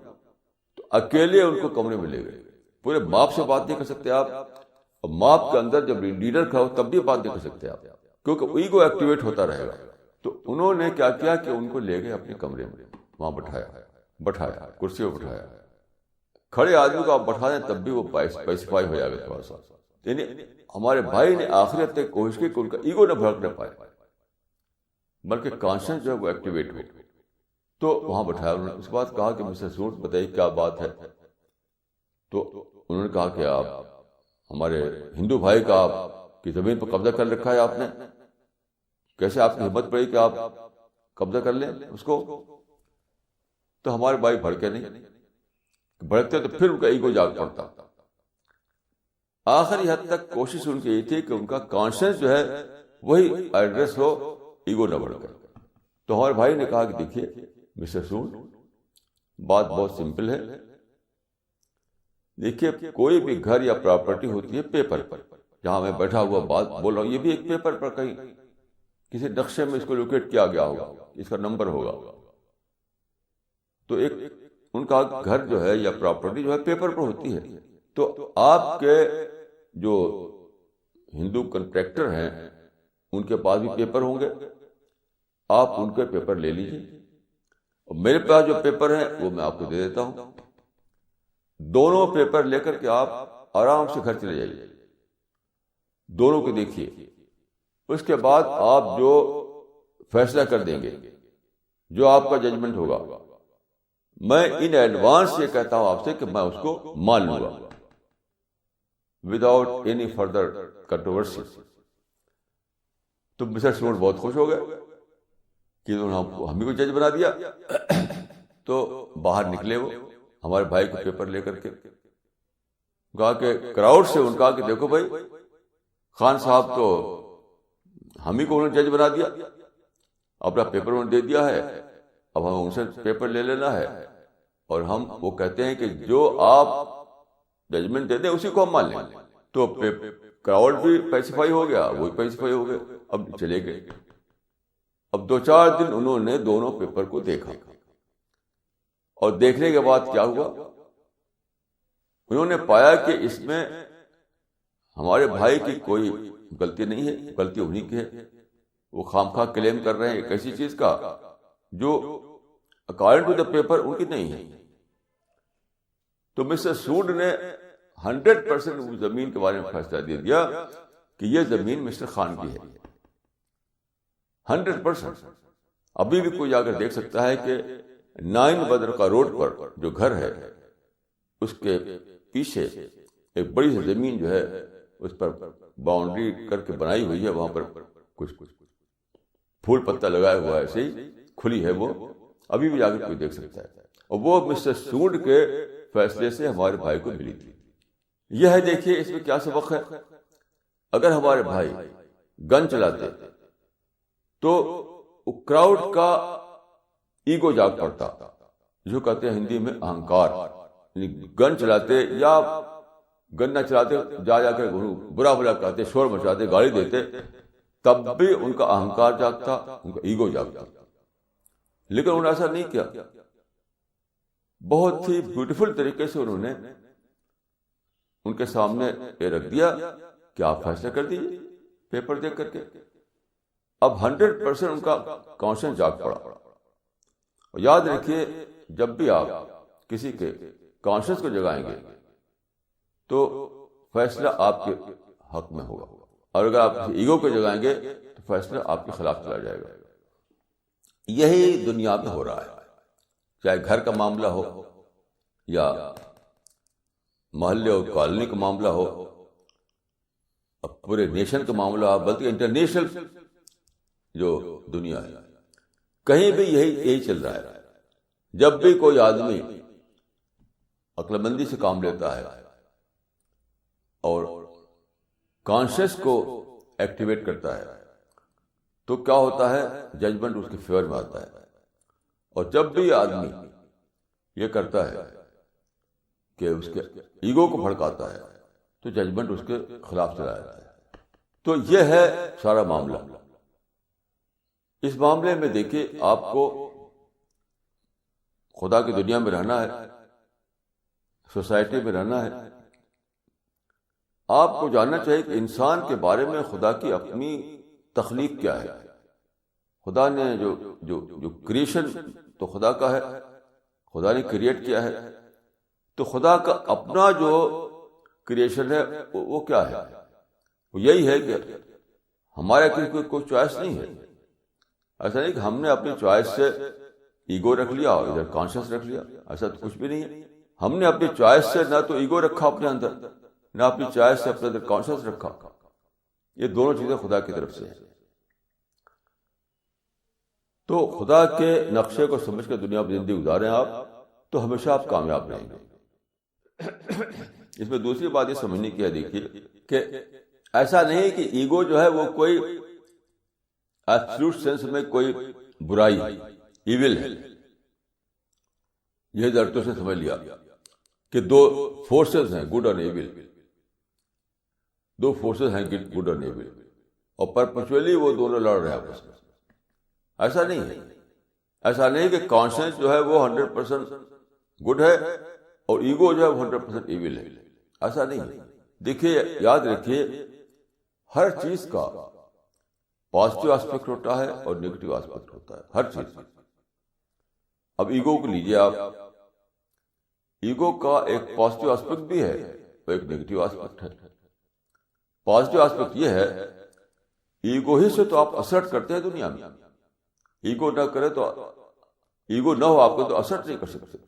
S1: تو اکیلے ان کو کمرے میں لے گئے، پورے باپ سے بات نہیں کر سکتے آپ، اور باپ کے اندر جب لیڈر کھڑا ہو تب بھی بات نہیں کر سکتے آپ، کیونکہ ایگو ایکٹیویٹ ہوتا رہے گا۔ تو انہوں نے کیا کیا کہ ان کو لے گئے اپنے کمرے میں، وہاں بٹھایا کرسی پہ بٹھایا۔ کھڑے آدمی کو آپ بٹھا دیں تب بھی وہ پیسیفائی ہو جائے گا تھوڑا سا، یعنی ہمارے بھائی نے آخرت تک کوشش کی کہ ان کا ایگو نہ بھڑک نہ پائے، بلکہ کانشنس جو ہے وہ ایکٹیویٹ ہو. تو وہاں بٹھایا انہوں نے. اس کے بعد کہا کہ مسٹر سوٹ بتائیے کیا بات ہے. تو انہوں نے کہا کہ آپ ہمارے ہندو بھائی کا آپ کی زمین پر قبضہ کر رکھا ہے آپ نے، کیسے آپ کی ہمت پڑی کہ آپ قبضہ کر لیں اس کو. تو ہمارے بھائی بھڑکے نہیں، بھڑکتے تو پھر ان کا ایگو جاگ پڑتا. آخری حد تک کوشش ان کی یہ تھی کہ ان کا کانشنس جو ہے وہی ایڈریس ہو، ایگو نہ بڑھ کر. تو ہمارے بھائی نے کہا کہ دیکھیے مسٹر سوٹ، بات بہت سمپل ہے. دیکھیے کوئی بھی گھر یا پراپرٹی ہوتی ہے پیپر پر. جہاں میں بیٹھا ہوا بات بول رہا ہوں یہ بھی ایک پیپر پر کہیں کسی نقشے میں اس کو لوکیٹ کیا گیا ہوگا، اس کا نمبر ہوگا. تو ایک ان کا گھر جو ہے یا پراپرٹی جو ہے پیپر پر ہوتی ہے. تو آپ کے جو ہندو کنٹریکٹر ہیں ان کے پاس بھی پیپر ہوں گے، آپ ان کے پیپر لے لیجیے، اور میرے پاس جو پیپر ہیں وہ میں آپ کو دے دیتا ہوں. دونوں پیپر لے کر کے آپ آرام سے گھر چلے جائیے، دونوں کو دیکھیے. اس کے بعد آپ جو فیصلہ کر دیں گے، جو آپ کا ججمنٹ ہوگا، میں ان ایڈوانس یہ کہتا ہوں آپ سے کہ میں اس کو مان لوں گا وداؤٹ اینی فردر کنٹروورسی. تو مسٹر سوٹ بہت خوش ہو گئے کہ انہوں نے ہمیں کو جج بنا دیا. تو باہر نکلے وہ ہمارے بھائی کے پیپر لے کر کے. کہا کہ کراؤڈ سے ان کا کہ دیکھو بھائی، خان صاحب تو ہم ہی کو انہوں نے جج بنا دیا، اپنا پیپر انہوں نے دے دیا ہے، اب ہمیں ان سے پیپر لے لینا ہے. اور ہم وہ کہتے ہیں کہ جو آپ ججمنٹ دے دیں اسی کو ہم مان لیں. تو کراؤڈ بھی پیسیفائی ہو گیا، وہی پیسیفائی ہو گئے. اب چلے گئے. اب 2-4 دن انہوں نے دونوں پیپر کو دیکھا، اور دیکھنے کے بعد کیا ہوا، انہوں نے پایا کہ اس میں ہمارے بھائی کی کوئی غلطی نہیں ہے، غلطی انہیں کی ہے. وہ خام خواہ کلیم کر رہے ہیں ایک ایسی چیز کا جو اکارڈنگ ٹو دا پیپر ان کی نہیں ہے. تو مسٹر سوڈ نے 100% اس زمین کے بارے میں فیصلہ دے دیا کہ یہ زمین مسٹر خان کی ہے. 100%. ابھی بھی کوئی جا کر دیکھ سکتا ہے کہ 9 بدر کا روڈ پر جو گھر ہے اس کے پیچھے ایک بڑی سی زمین جو ہے اس پر باؤنڈری کر کے بنائی ہوئی ہے. وہاں پر کچھ پھول پتا لگایا ہوا ہے، ایسے ہی کھلی ہے وہ. ابھی بھی جا کر کوئی دیکھ سکتا ہے. اور وہ مسٹر سوڈ کے فیصلے سے ہمارے بھائی کو ملی تھی. یہ ہے، دیکھیے اس میں کیا سبق ہے. اگر ہمارے بھائی گن چلاتے تو کراؤڈ کا ایگو جاگ پڑتا، جو کہتے ہیں ہندی میں اہنکار. یعنی گن چلاتے یا گن نہ چلاتے، جا کر برا بلا کہتے، شور مچاتے، گالی دیتے، تب بھی ان کا اہنکار جاگتا، ان کا ایگو جاگتا. لیکن انہوں نے ایسا نہیں کیا. بہت ہی بیوٹیفل طریقے سے انہوں نے ان کے سامنے یہ رکھ دیا کہ آپ فیصلہ کر دیجیے پیپر دیکھ کر کے. اب 100% ان کا کانشنس جاگ پڑا. اور یاد رکھیے، جب بھی آپ کسی کے کانشنس کو جگائیں گے تو فیصلہ آپ کے حق میں ہوگا، اور اگر آپ کسی ایگو کو جگائیں گے تو فیصلہ آپ کے خلاف چلا جائے گا. یہی دنیا میں ہو رہا ہے، چاہے گھر کا معاملہ ہو یا محلے اور کالونی کا معاملہ ہو، اب پورے نیشن کا معاملہ ہو، بلکہ انٹرنیشنل جو دنیا ہے کہیں بھی یہی چل رہا ہے. جب بھی کوئی آدمی عقل مندی سے کام لیتا ہے اور کانشنس کو ایکٹیویٹ کرتا ہے تو کیا ہوتا ہے، ججمنٹ اس کے فیور میں آتا ہے. اور جب بھی آدمی یہ کرتا ہے کہ اس کے ایگو کو بھڑکاتا ہے تو ججمنٹ اس کے خلاف چلا جاتا ہے. تو یہ ہے سارا معاملہ. اس معاملے میں دیکھیے، آپ کو خدا کی دنیا میں رہنا ہے، سوسائٹی میں رہنا ہے. آپ کو جاننا چاہیے کہ انسان کے بارے میں خدا کی اپنی تخلیق کیا ہے. خدا نے جو کریشن تو خدا کا ہے، خدا نے کریٹ کیا ہے. تو خدا کا اپنا جو کریشن ہے وہ کیا ہے؟ وہ یہی ہے کہ ہمارے کوئی چوائس نہیں ہے. ایسا نہیں کہ ہم نے اپنی چوائس سے ایگو رکھ لیا اور ادھر کانشیس رکھ لیا، ایسا تو کچھ بھی نہیں ہے. ہم نے اپنی چوائس سے نہ تو ایگو رکھا اپنے اندر، نہ اپنی چوائس سے اپنے اندر کانشیس رکھا. یہ دونوں چیزیں خدا کی طرف سے ہیں. تو خدا کے نقشے کو سمجھ کے دنیا میں زندگی گزاریں آپ، تو ہمیشہ آپ کامیاب رہیں گے. اس میں دوسری بات یہ سمجھنے کی ہے، دیکھیے کہ ایسا نہیں کہ ایگو جو ہے وہ کوئی ایبسولوٹ سینس میں کوئی برائی ہے، ایول ہے. یہ درتوں سے سمجھ لیا کہ دو فورسز ہیں، گڈ اور ایول. دو فورسز ہیں گڈ اور ایول، اور پرپیچولی وہ دونوں لڑ رہے ہیں آپس میں. ایسا نہیں ہے. ایسا نہیں کہ کانشیس جو ہے وہ 100% گڈ ہے اور ایگو جو ہے وہ 100% ایول ہے. ایسا نہیں ہے. دیکھیے، یاد رکھیے، ہر چیز کا پازیٹیو اسپیکٹ ہوتا ہے اور نیگیٹو اسپیکٹ ہوتا ہے، ہر چیز کا. اب ایگو کو لیجیے آپ، ایگو کا ایک پازیٹیو اسپیکٹ بھی ہے اور ایک نیگیٹو اسپیکٹ ہے. پازیٹیو اسپیکٹ یہ ہے، ایگو ہی سے تو آپ اسرٹ کرتے ہیں دنیا میں. ایگو نہ کرے تو، ایگو نہ ہو آپ کو تو اسرٹ نہیں کر سکتے.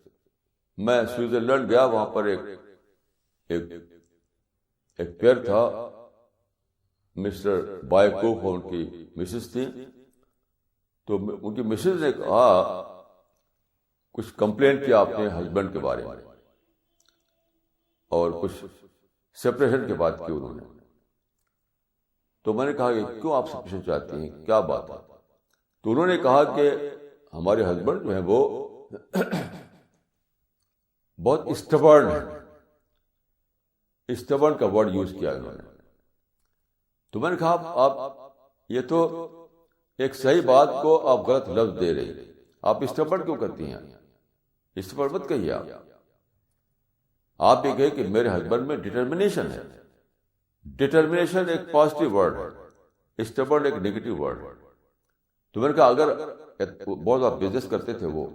S1: میں سوئٹزرلینڈ گیا، وہاں پر ایک پیئر تھا، مسٹر بائیکوف، ان کی مسز تھی. تو ان کی مسز نے کہا، کچھ کمپلین کیا اپنے ہسبینڈ کے بارے میں اور کچھ سپریشن کی بات کی انہوں نے. تو میں نے کہا کہ کیوں آپ سپریشن چاہتی ہیں، کیا بات ہے؟ تو انہوں نے کہا کہ ہمارے ہسبینڈ جو ہیں وہ بہت اسٹبرن ہے. اسٹبرن کا ورڈ یوز کیا انہوں نے. تو میں نے کہا آپ یہ تو ایک صحیح بات کو آپ غلط لفظ دے رہی ہیں. آپ اسٹبرن کیوں کرتی ہیں؟ اسٹبرن مت کہیے. آپ یہ کہے کہ میرے ہسبینڈ میں ڈٹرمنیشن ہے. ڈٹرمنیشن ایک پازیٹیو ورڈ ہے، اسٹبرن ایک نیگیٹو ورڈ ہے. تو میں نے کہا اگر بہت بڑا بزنس کرتے تھے، وہ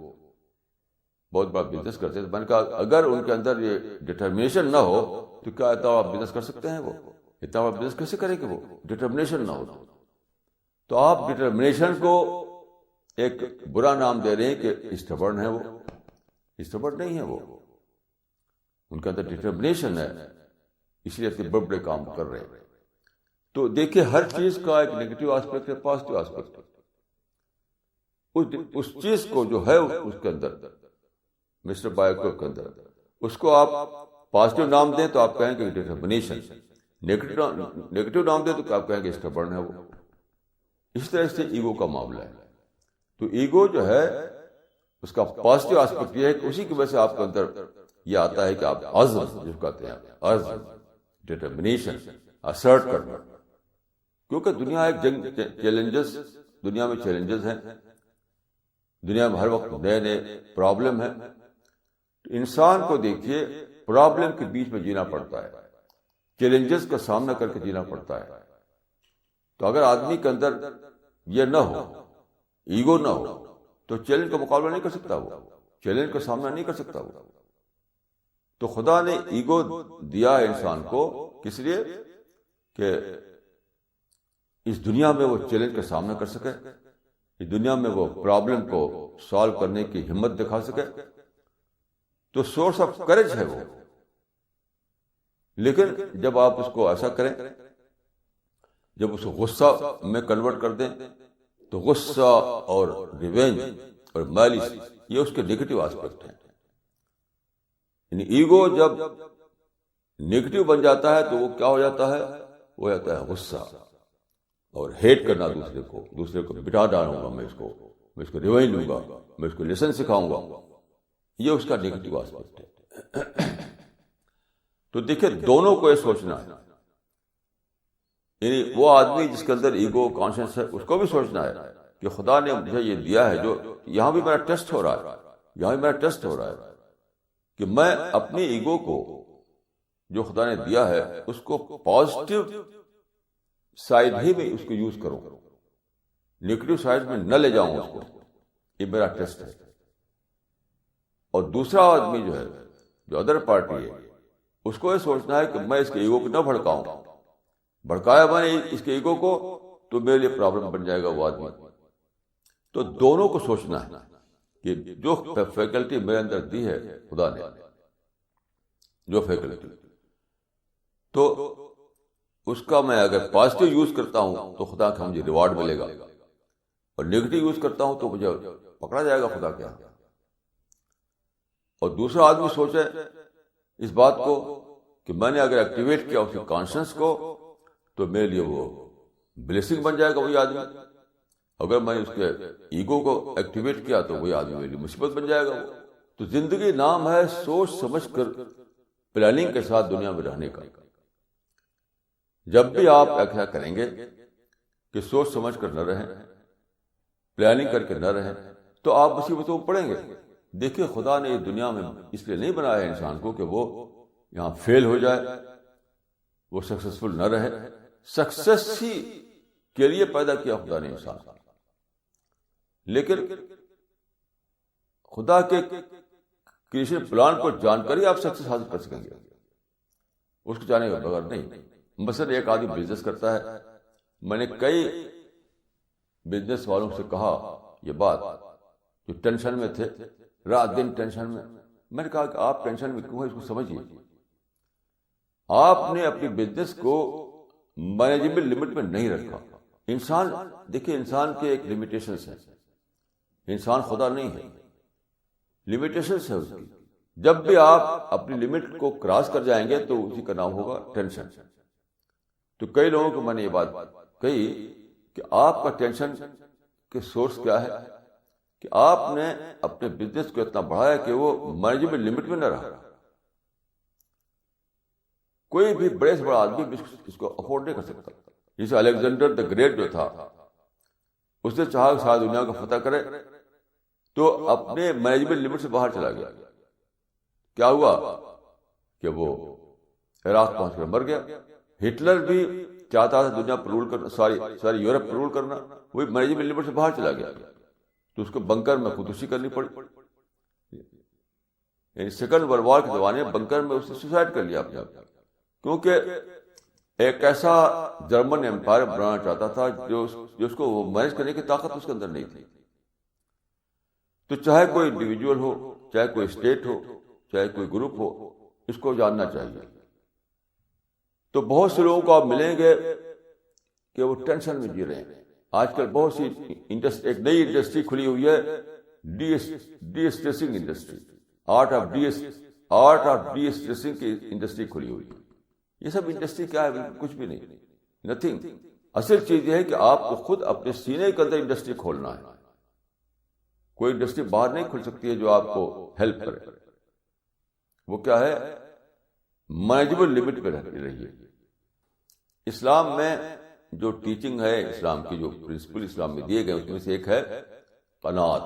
S1: بہت بڑا بزنس کرتے تھے، میں نے کہا اگر ان کے اندر یہ ڈٹرمنیشن نہ ہو تو کیا اتنا بڑا بزنس کر سکتے ہیں؟ وہ اتنا بڑا بزنس کیسے کریں کہ وہ ڈٹرمنیشن نہ ہو؟ تو آپ ڈٹرمنیشن کو ایک برا نام دے رہے ہیں کہ اسٹبرن ہے. وہ اسٹبرن نہیں ہے، وہ ان کے اندر ڈٹرمنیشن ہے، اس لیے اتنے بڑے بڑے کام کر رہے ہیں. تو دیکھیے، ہر چیز کا ایک نیگیٹو آسپیکٹ ہے، پازیٹیو آسپیکٹ ہے. اس چیز کو جو ہے اس کے اندر، مسٹر بائیکو کے اندر، اس کو آپ پازیٹیو نام دیں تو آپ کہیں گے ڈٹرمنیشن، نیگیٹو نام دیں تو آپ کہیں گے اسٹبرن ہے وہ. اس طرح سے ایگو کا معاملہ ہے. تو ایگو جو ہے اس کا پازیٹیو آسپیکٹ یہ ہے کہ اسی کی وجہ سے آپ کے اندر یہ آتا ہے کہ آپ عزم، جو کہتے ہیں عزم، ڈٹرمنیشن، اسرٹ کرنا. کیونکہ دنیا ایک جنگ، چیلنجز، دنیا میں چیلنجز ہیں، دنیا میں ہر وقت نئے نئے پرابلم ہیں. انسان کو دیکھیے، پرابلم کے بیچ میں جینا پڑتا ہے، چیلنجز کا سامنا کر کے جینا پڑتا ہے. تو اگر آدمی کے اندر یہ نہ ہو، ایگو نہ ہو، تو چیلنج کا مقابلہ نہیں کر سکتا، وہ چیلنج کا سامنا نہیں کر سکتا وہ. تو خدا نے ایگو دیا ہے انسان کو کس لیے؟ کہ اس دنیا میں وہ چیلنج کا سامنا کر سکے، اس دنیا میں وہ پرابلم کو سالو کرنے کی ہمت دکھا سکے. تو سورس آف کریج ہے وہ. لیکن جب آپ اس کو ایسا کریں، جب اس کو غصہ میں کنورٹ کر دیں، تو غصہ اور ریونج اور مالش یہ اس کے نیگیٹو آسپیکٹ ہیں. یعنی ایگو جب نیگیٹو بن جاتا ہے تو وہ کیا ہو جاتا ہے؟ وہ جاتا ہے غصہ اور ہیٹ کرنا دوسرے کو بٹا ڈالوں گا، میں اس کو ریونج لوں گا، میں اس کو لیسن سکھاؤں گا. یہ اس کا نیگیٹو آسپیکٹ ہے. تو دیکھیں، دونوں کو یہ سوچنا ہے. یعنی وہ آدمی جس کے اندر ایگو کانشیس ہے، اس کو بھی سوچنا ہے کہ خدا نے مجھے یہ دیا ہے، جو یہاں بھی میرا ٹیسٹ ہو رہا ہے، یہاں بھی میرا ٹیسٹ ہو رہا ہے کہ میں اپنی ایگو کو جو خدا نے دیا ہے اس کو پازیٹیو سائڈ ہی میں اس کو یوز کروں، نیگیٹو سائڈ میں نہ لے جاؤں اس کو. یہ میرا ٹیسٹ ہے. اور دوسرا آدمی جو ہے، جو ادر پارٹی ہے، اس کو یہ سوچنا ہے کہ میں اس کے ایگو کو نہ بھڑکاؤں. بھڑکایا میں نے اس کے ایگو کو تو میرے لیے پرابلم بن جائے گا وہ آدمی. تو دونوں کو سوچنا ہے کہ جو فیکلٹی میرے اندر دی ہے خدا نے، جو فیکلٹی، تو اس کا میں اگر پازیٹیو یوز کرتا ہوں تو خدا کا مجھے ریوارڈ ملے گا، اور نیگیٹو یوز کرتا ہوں تو مجھے پکڑا جائے گا خدا کے یہاں. اور دوسرا آدمی سوچے اس بات کو کہ میں نے اگر ایکٹیویٹ کیا اس کے کانشنس کو تو میرے لیے وہ بلیسنگ بن جائے گا وہی آدمی. اگر میں نے اس کے ایگو کو ایکٹیویٹ کیا تو وہی آدمی میرے لیے مصیبت بن جائے گا. تو زندگی نام ہے سوچ سمجھ کر پلاننگ کے ساتھ دنیا میں رہنے کا. جب بھی آپ ایسا کریں گے کہ سوچ سمجھ کر نہ رہیں، پلاننگ کر کے نہ رہیں، تو آپ مصیبتوں میں پڑیں گے. دیکھیے خدا نے اس دنیا میں اس لیے نہیں بنایا ہے انسان کو کہ وہ یہاں فیل ہو جائے، وہ سکسیسفل نہ رہے. سکسیس ہی کے لیے پیدا کیا خدا نے انسان. لیکن خدا کے کریشن پلان کو جان کر ہی آپ سکسیس حاصل کر سکیں گے، اس کو جانے کے بغیر نہیں. مثلا ایک آدمی بزنس کرتا ہے، میں نے کئی بزنس والوں سے کہا یہ بات جو ٹینشن میں تھے، رات دن ٹینشن میں نے کہا کہ آپ ٹینشن میں کیوں ہیں، اس کو سمجھیے. آپ نے اپنی بزنس کو مینیجبل لمٹ میں نہیں رکھا. انسان دیکھیے، انسان کے ایک لمیٹیشنز ہیں. انسان خدا نہیں ہے، لمیٹیشنز ہے اس کی. جب بھی آپ اپنی لمٹ کو کراس کر جائیں گے تو اسی کا نام ہوگا ٹینشن. تو کئی لوگوں کو میں نے یہ بات کہی کہ آپ کا ٹینشن کے سورس کیا ہے کہ آپ نے اپنے بزنس کو اتنا بڑھایا کہ وہ مینیجبل لمٹ میں نہ رہا. کوئی بھی بڑے سے بڑا آدمی اس کو افورڈ نہیں کر سکتا. جیسے الیگزینڈر دا گریٹ جو تھا، اس نے چاہا کہ ساری دنیا کو فتح کرے تو اپنے مینیجبل لمٹ سے باہر چلا گیا. کیا ہوا کہ وہ عراق پہنچ کر مر گیا. ہٹلر بھی چاہتا تھا دنیا پر رول کرنا، ساری یورپ پر رول کرنا، وہی مینیجبل لمٹ سے باہر چلا گیا تو اس کو بنکر میں خودکشی کرنی پڑی. یعنی سیکنڈ ورلڈ وار کے زمانے میں بنکر میں اس نے سوسائڈ کر لیا اپنے آپ، کیونکہ ایک ایسا جرمن امپائر بنانا چاہتا تھا جو اس کو وہ مینج کرنے کی طاقت اس کے اندر نہیں تھی. تو چاہے کوئی انڈیویجول ہو، چاہے کوئی اسٹیٹ ہو، چاہے کوئی گروپ ہو، اس کو جاننا چاہیے. تو بہت سے لوگوں کو آپ ملیں گے کہ وہ ٹینشن میں جی رہے ہیں. آج کل بہت سی ایک نئی انڈسٹری کھلی ہوئی ہے، D stressing industry, art of D stressing کی انڈسٹری کھلی ہوئی ہے. یہ سب انڈسٹری کیا ہے؟ کچھ بھی نہیں، نتھنگ. اصل چیز یہ ہے کہ آپ کو خود اپنے سینے کے اندر انڈسٹری کھولنا ہے. کوئی انڈسٹری باہر نہیں کھل سکتی ہے جو آپ کو ہیلپ کرے. وہ کیا ہے؟ مینیجبل لمٹ پہ رہیے. اسلام میں جو ٹیچنگ ہے، اسلام کی جو پرنسپل اسلام میں دیے گئے اس میں سے ایک ہے قناعت.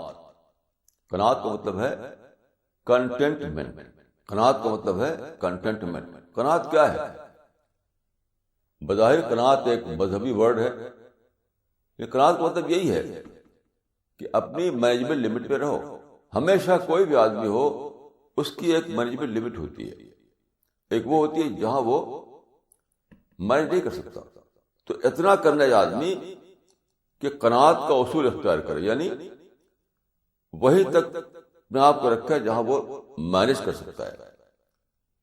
S1: قناعت کا مطلب ہے کنٹینٹمنٹ. قناعت کا مطلب ہے کنٹینٹمنٹ. قناعت کیا ہے؟ بظاہر قناعت ایک مذہبی ورڈ ہے، لیکن قناعت کا مطلب یہی ہے کہ اپنی مینیجبل لمٹ پہ رہو. ہمیشہ کوئی بھی آدمی ہو اس کی ایک مینیجبل لمٹ ہوتی ہے. ایک وہ ہوتی ہے جہاں وہ مینیج نہیں کر سکتا. تو اتنا کرنا ہے آدمی کہ قناعت کا اصول اختیار کرے، یعنی وہی تک اپنے آپ کو رکھے جہاں وہ مینیج کر سکتا ہے.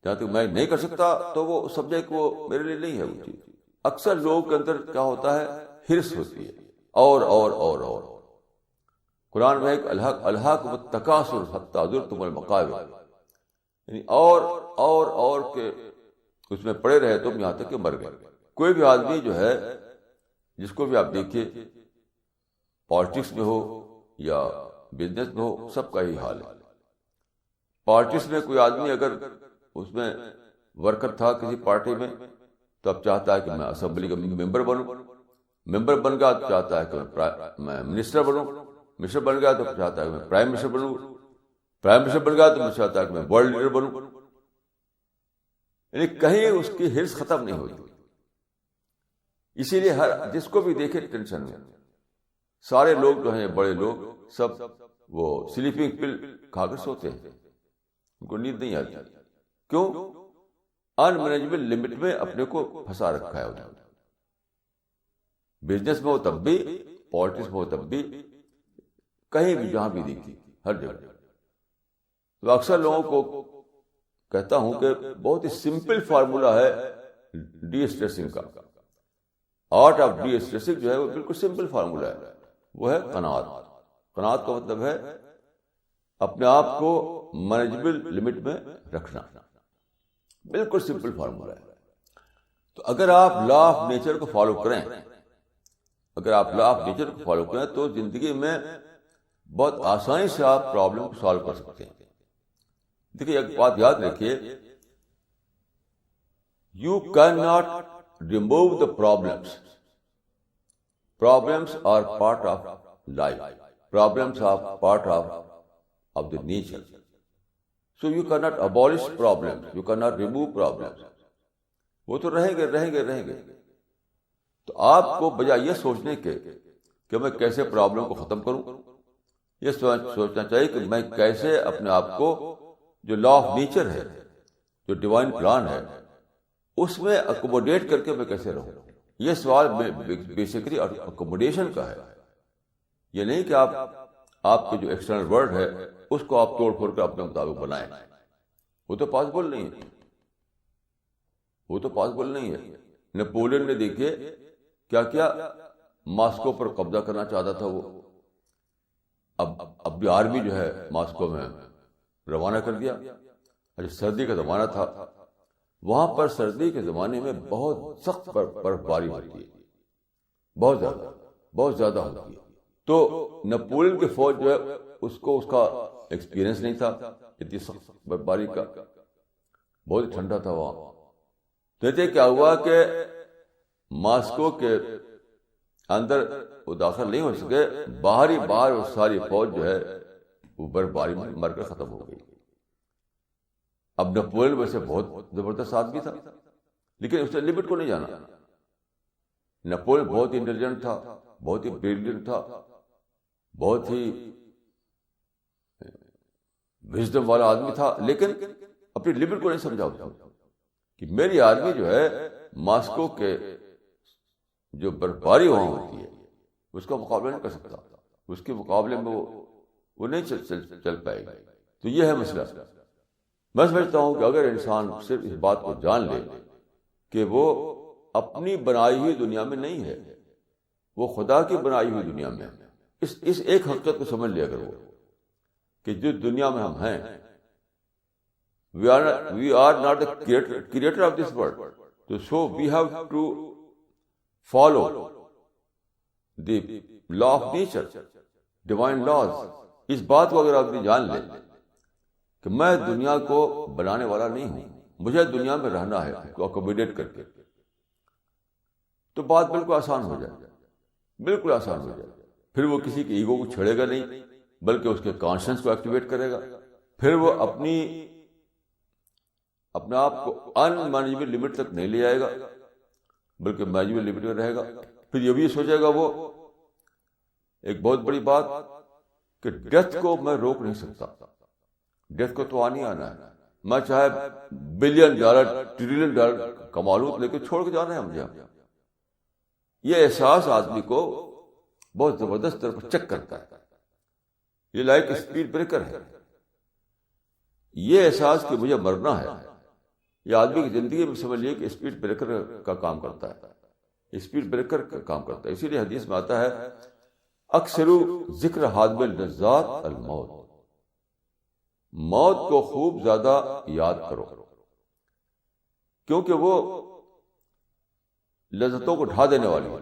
S1: جہاں تک میں نہیں کر سکتا تو وہ سمجھے کہ وہ میرے لیے نہیں ہے وہ چیز. اکثر لوگوں کے اندر کیا ہوتا ہے؟ ہرس ہوتی ہے، اور قرآن میں ایک الہاکم التکاثر حتی زرتم المقابر، یعنی اور کے اس میں پڑے رہے تم یہاں تک کہ مر گئے. کوئی بھی آدمی جو ہے، جس کو بھی آپ دیکھیے، پالیٹکس میں ہو یا بزنس میں ہو، سب کا ہی حال ہے. پالیٹکس میں کوئی آدمی اگر اس میں ورکر تھا کسی پارٹی میں تو اب چاہتا ہے کہ میں اسمبلی کا ممبر بنوں. ممبر بن گیا تو چاہتا ہے کہ میں منسٹر بنوں. منسٹر بن گیا تو چاہتا ہے کہ میں پرائم منسٹر بنوں. پرائم منسٹر بن گیا تو میں چاہتا ہے کہ میں ورلڈ لیڈر بنوں. یعنی کہیں اس کی ہرس ختم نہیں ہوتی. اسی لیے جس کو بھی دیکھے ٹینشن میں. سارے لوگ جو ہیں، بڑے لوگ سب وہ سلیپنگ پل کھا کر سوتے ہیں، ان کو نیند نہیں آتی. کیوں؟ انمینیجبل لمٹ میں اپنے کو پھنسا رکھا ہے انہوں نے. بزنس میں ہو تب بھی, پالیٹکس میں ہو تب بھی, کہیں بھی جہاں بھی دیکھیے, ہر جگہ. تو اکثر لوگوں کو کہتا ہوں کہ بہت ہی سمپل فارمولا ہے ڈی اسٹریسنگ کا. آرٹ آف ڈی اسٹریسنگ جو ہے وہ بالکل سمپل فارمولا ہے, وہ ہے قناعت. قناعت کا مطلب ہے اپنے آپ کو مینیجبل لمٹ میں رکھنا. بالکل سمپل فارمولا ہے. تو اگر آپ لا آف نیچر کو فالو کریں, اگر آپ لا آف نیچر کو فالو کریں تو زندگی میں بہت آسانی سے آپ پرابلم کو سالو کر سکتے ہیں. دیکھیے ایک بات یاد رکھیے, you can not remove the problems. Problems are part of life. Problems are part of the nature. So you cannot abolish problems, you cannot remove problems. وہ تو رہیں گے. تو آپ کو بجائے یہ سوچنے کے کہ میں کیسے پرابلم کو ختم کروں, یہ سوچنا چاہیے کہ میں کیسے اپنے آپ کو جو لا آف نیچر ہے, جو ڈیوائن پلان ہے, اس میں اکوموڈیٹ کر کے میں کیسے رہوں. یہ سوال بیسیکلی اکوموڈیشن کا ہے. یہ نہیں کہ آپ کے جو ایکسٹرنل ورلڈ ہے اس کو آپ توڑ پھوڑ کر اپنے مطابق بنائیں. وہ تو پاسبل نہیں ہے. وہ تو پاسبل نہیں ہے. نیپولین نے دیکھیے کیا کیا, ماسکو پر قبضہ کرنا چاہتا تھا وہ. اب بھی آرمی جو ہے ماسکو میں روانہ کر دیا. سردی کا زمانہ تھا, وہاں پر سردی کے زمانے میں بہت سخت برف باری ہوتی ہے, بہت زیادہ ہوتی ہے. تو نیپولین کی فوج جو ہے اس کو اس کا ایکسپیرئنس نہیں تھا اتنی سخت برفباری کا, بہت ہی ٹھنڈا تھا وہاں. دیکھتے کیا ہوا کہ ماسکو کے اندر وہ داخل نہیں ہو سکے, باہر وہ ساری فوج جو ہے وہ برفباری میں مر کر ختم ہو گئی. اب نیپولین ویسے بہت زبردست آدمی تھا, لیکن اس نے لمٹ کو نہیں جانا. نیپولین بہت ہی انٹیلیجنٹ تھا, بہت ہی بریلینٹ تھا, بہت ہی وزڈم والا آدمی تھا, لیکن اپنی لمٹ کو نہیں سمجھا ہوتا کہ میری آدمی جو ہے ماسکو کے جو برفباری وہاں ہوتی ہے اس کا مقابلہ نہیں کر سکتا. اس کے مقابلے میں وہ نہیں چل پائے گا. تو یہ ہے مسئلہ. میں سمجھتا ہوں کہ اگر انسان صرف اس بات کو جان لے کہ وہ اپنی بنائی ہوئی دنیا میں نہیں ہے, وہ خدا کی بنائی ہوئی دنیا میں ہے. اس ایک حقیقت کو سمجھ لیا کرو کہ جس دنیا میں ہم ہیں, we are not the creator of this world. So we have to follow the law of nature, divine laws. اس بات کو اگر آدمی جان لے کہ میں دنیا کو بنانے والا نہیں ہوں, مجھے دنیا میں رہنا ہے اکوموڈیٹ کر کے, تو بات بالکل آسان ہو جائے, بالکل آسان ہو جائے. پھر وہ کسی کے ایگو کو چھیڑے گا نہیں, بلکہ اس کے کانشنس کو ایکٹیویٹ کرے گا. پھر وہ اپنے آپ کو انمینیجبل لمٹ تک نہیں لے آئے گا, بلکہ مینیجبل لمٹ میں رہے گا. پھر یہ بھی سوچے گا وہ ایک بہت بڑی بات کہ ڈیتھ کو میں روک نہیں سکتا. ڈیتھ کو تو آنا ہے, میں چاہے $1 بلین $1 ٹریلین کما لوں, لیکن چھوڑ کے جانا ہے مجھے. یہ احساس آدمی کو بہت زبردست طرح پر چیک کرتا ہے. یہ لائک اسپیڈ بریکر ہے. یہ احساس کہ مجھے مرنا ہے, یہ آدمی کی زندگی میں سمجھ لیے کہ اسپیڈ بریکر کا کام کرتا ہے. اسپیڈ بریکر کا کام کرتا ہے. اسی لیے حدیث میں آتا ہے اکثر ذکر حادم اللذات الموت, موت کو خوب زیادہ یاد کرو, کیونکہ وہ لذتوں کو ڈھا دینے والی ہے.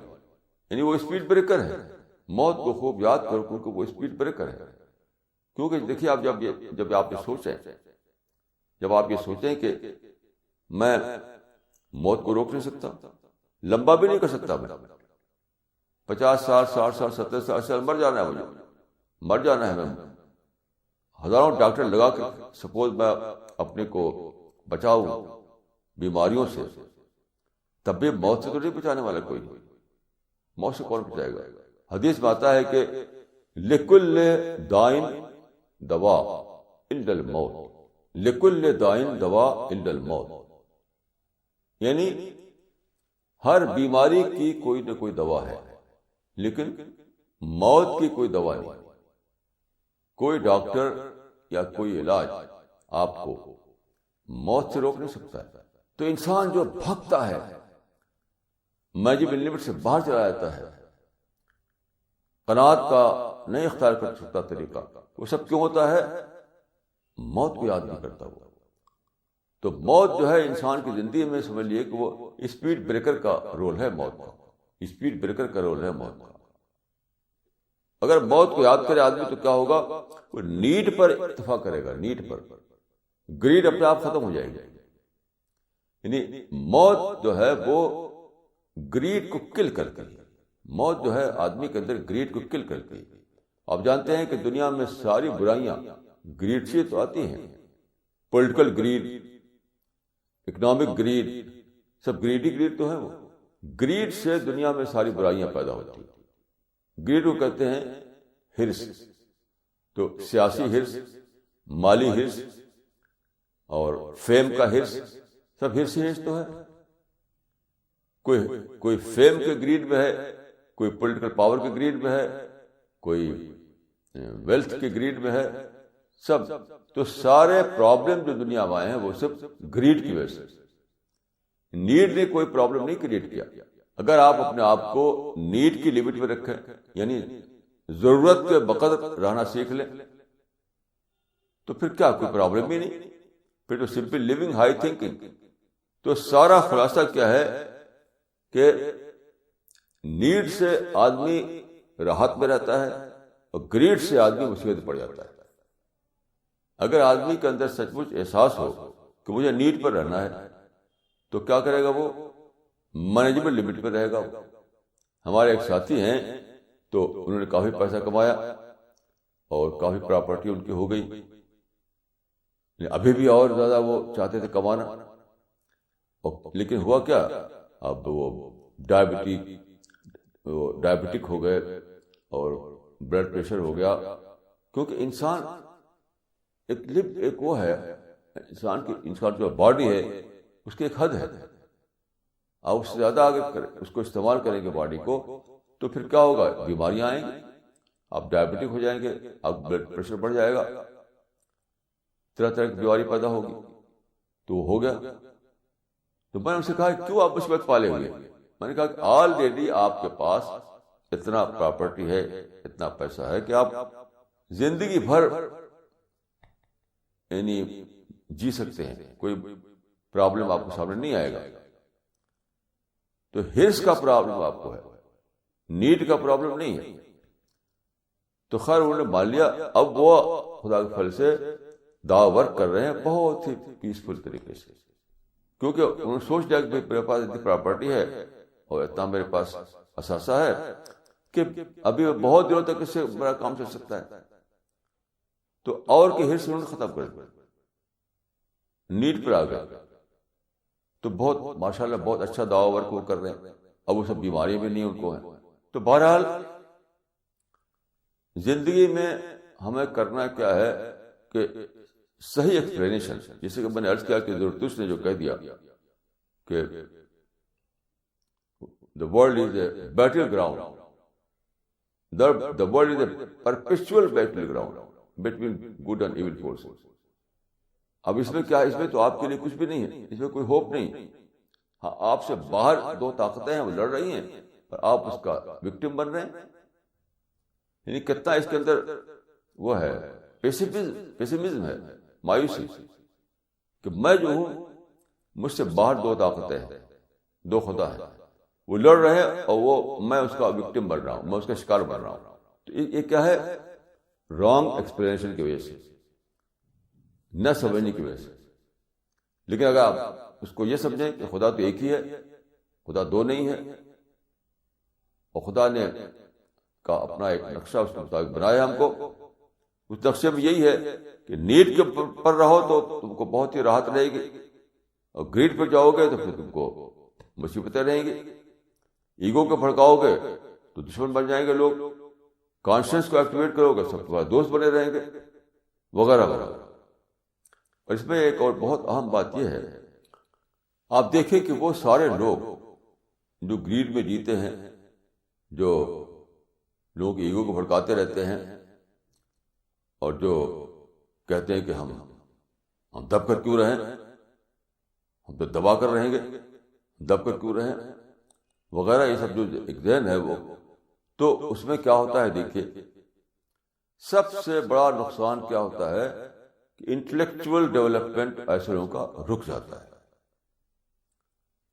S1: یعنی وہ اسپیڈ بریکر ہے. موت کو خوب یاد کرو کیونکہ وہ اسپیڈ بریکر ہے. کیونکہ دیکھیے آپ جب آپ یہ سوچیں کہ میں موت کو روک نہیں سکتا, لمبا بھی نہیں کر سکتا, میں 50 سال 60 سال 70 سال 80 سال مر جانا ہے. میں ہزاروں ڈاکٹر لگا کے سپوز میں اپنے کو بچاؤں بیماریوں سے, تب بھی موت سے تو نہیں بچانے والا کوئی. موت سے کون بچائے گا؟ حدیث میں آتا ہے کہ لکل دائن دوا الا الموت, لکل دائن دوا الا الموت. یعنی ہر بیماری کی کوئی نہ کوئی دوا ہے، لیکن موت کی کوئی دوا نہیں. کوئی ڈاکٹر یا کوئی علاج آپ کو موت سے روک نہیں سکتا ہے. تو انسان جو بھاگتا ہے، میجب لمٹ سے باہر چلا جاتا ہے، قناعت کا نہیں اختیار کر سکتا طریقہ، وہ سب کیوں ہوتا ہے؟ موت کو یاد نہیں کرتا وہ. تو موت جو ہے انسان کی زندگی میں سمجھ لیے کہ وہ اسپیڈ بریکر کا رول ہے. موت کا اسپیڈ بریکر کا رول ہے موت کا. اگر موت کو یاد کرے آدمی تو کیا ہوگا؟ وہ نیڈ پر اکتفا کرے گا، نیڈ پر. گریڈ اپنے آپ ختم ہو جائے گی. یعنی موت جو ہے وہ گریڈ کو کل کرتی ہے. موت جو ہے آدمی کے اندر گریڈ کو کل کرتی ہے. آپ جانتے ہیں کہ دنیا میں ساری برائیاں گریڈ سے تو آتی ہیں. پولیٹیکل گریڈ، اکنامک گریڈ، سب گریڈی گریڈ تو ہے. وہ گریڈ سے دنیا میں ساری برائیاں پیدا ہوتی ہیں. گریڈ کو کہتے ہیں ہرس. تو سیاسی ہرس، مالی ہرس اور فیم کا ہرس، سب ہرس ہی ہرس تو ہے. کوئی فیم کے گریڈ میں ہے، کوئی پولیٹیکل پاور کے گریڈ میں ہے، کوئی ویلتھ کے گریڈ میں ہے. سب تو سارے پرابلم جو دنیا میں آئے ہیں وہ سب گریڈ کی وجہ سے. نیڈ نے کوئی پرابلم نہیں کریٹ کیا. اگر آپ اپنے آپ کو نیڈ کی لمٹ میں رکھیں، یعنی ضرورت کے بقدر رہنا سیکھ لیں، تو پھر کیا کوئی پرابلم ہی نہیں. پھر تو سمپل لیونگ ہائی تھنکنگ. تو سارا خلاصہ کیا ہے کہ نیڈ سے آدمی راحت میں رہتا ہے اور گریڈ سے آدمی مصیبت پڑ جاتا ہے. اگر آدمی کے اندر سچ مچ احساس ہو کہ مجھے نیڈ پر رہنا ہے تو کیا کرے گا؟ وہ مینجبل لمٹ پہ رہے گا. ہمارے ایک ساتھی ہیں تو انہوں نے کافی پیسہ کمایا اور کافی پراپرٹی ان کی ہو گئی. ابھی بھی اور زیادہ وہ چاہتے تھے کمانا، لیکن ہوا کیا؟ اب وہ ڈائبٹک ہو گئے اور بلڈ پریشر ہو گیا. کیونکہ انسان ایک وہ ہے، انسان جو باڈی ہے اس کی ایک حد ہے. آپ اس سے زیادہ آگے اس کو استعمال کریں گے باڈی کو تو پھر کیا ہوگا؟ بیماریاں آئیں گی، آپ ڈائبٹک ہو جائیں گے، آپ بلڈ پریشر بڑھ جائے گا، طرح طرح کی بیماری پیدا ہوگی. تو وہ ہو گیا. تو میں نے ان سے کہا کیوں آپ مصیبت پالے ہوئے؟ میں نے کہا کہ آلریڈی آپ کے پاس اتنا پراپرٹی ہے، اتنا پیسہ ہے کہ آپ زندگی بھر یعنی جی سکتے ہیں، کوئی پرابلم آپ کے سامنے نہیں آئے گا. تو ہرس کا پرابلم آپ کو ہے، نیڈ کا پرابلم نہیں ہے. تو خیر انہوں نے مان لیا. اب وہ خدا کے فضل سے دعوی ورک کر رہے ہیں بہت ہی پیسفل طریقے سے، کیونکہ انہوں نے سوچ لیا کہ میرے پاس اتنی پراپرٹی ہے اور اتنا میرے پاس اثاثہ ہے کہ ابھی بہت دنوں تک اس سے بڑا کام چل سکتا ہے. تو اور کی ہرس انہوں نے ختم کر دیا، نیڈ پر آ گئے. تو بہت ماشاءاللہ بہت اچھا دعوی ورک وہ کر رہے ہیں. اب وہ سب بیماری بھی نہیں ان کو ہے. تو بہرحال زندگی میں ہمیں کرنا کیا ہے کہ صحیح ایکسپلینیشن، جیسے کہ میں نے عرض کیا کہ زرتشت نے جو کہہ دیا کہ the world is a battleground, the world is a perpetual battleground between good and evil forces. اب اس میں کیا؟ اس میں تو آپ کے لیے کچھ بھی نہیں ہے، اس میں کوئی ہوپ نہیں. ہاں، آپ سے باہر دو طاقتیں ہیں، وہ لڑ رہی ہیں اور آپ اس کا وکٹم بن رہے ہیں. یعنی کتنا اس کے اندر وہ ہے پیسمزم ہے، مایوسی کہ میں جو ہوں مجھ سے باہر دو طاقتیں ہیں، دو خدا ہیں، وہ لڑ رہے ہیں اور میں اس کا وکٹم بن رہا ہوں، میں اس کا شکار بن رہا ہوں. تو یہ کیا ہے؟ رانگ ایکسپلینیشن کی وجہ سے، نہ سمجھنے کی وجہ سے. لیکن اگر آپ اس کو یہ سمجھیں کہ خدا تو ایک ہی ہے، خدا دو نہیں ہے، اور خدا نے کا اپنا ایک نقشہ اس کے مطابق بنایا ہم کو، اس نقشے میں یہی ہے کہ نیڈ کے پر رہو تو تم کو بہت ہی راحت رہے گی، اور گریڈ پر جاؤ گے تو پھر تم کو مصیبتیں رہیں گی. ایگو کو بھڑکاؤ گے تو دشمن بن جائیں گے لوگ، کانشنس کو ایکٹیویٹ کرو گے سب تمہارے دوست بنے رہیں گے، وغیرہ وغیرہ. اور اس میں ایک اور بہت اہم بات یہ ہے، آپ دیکھیں کہ وہ سارے لوگ جو گریڈ میں جیتے ہیں، جو لوگوں کی ایگو کو بھڑکاتے رہتے ہیں، اور جو کہتے ہیں کہ ہم دب کر کیوں رہیں، ہم تو دبا کر رہیں گے، دب کر کیوں رہیں وغیرہ، یہ سب جو ایک ذہن ہے وہ، تو اس میں کیا ہوتا ہے دیکھیے، سب سے بڑا نقصان کیا ہوتا ہے کہ انٹلیکچوئل ڈیولپمنٹ ایسے لوگوں کا رک جاتا ہے.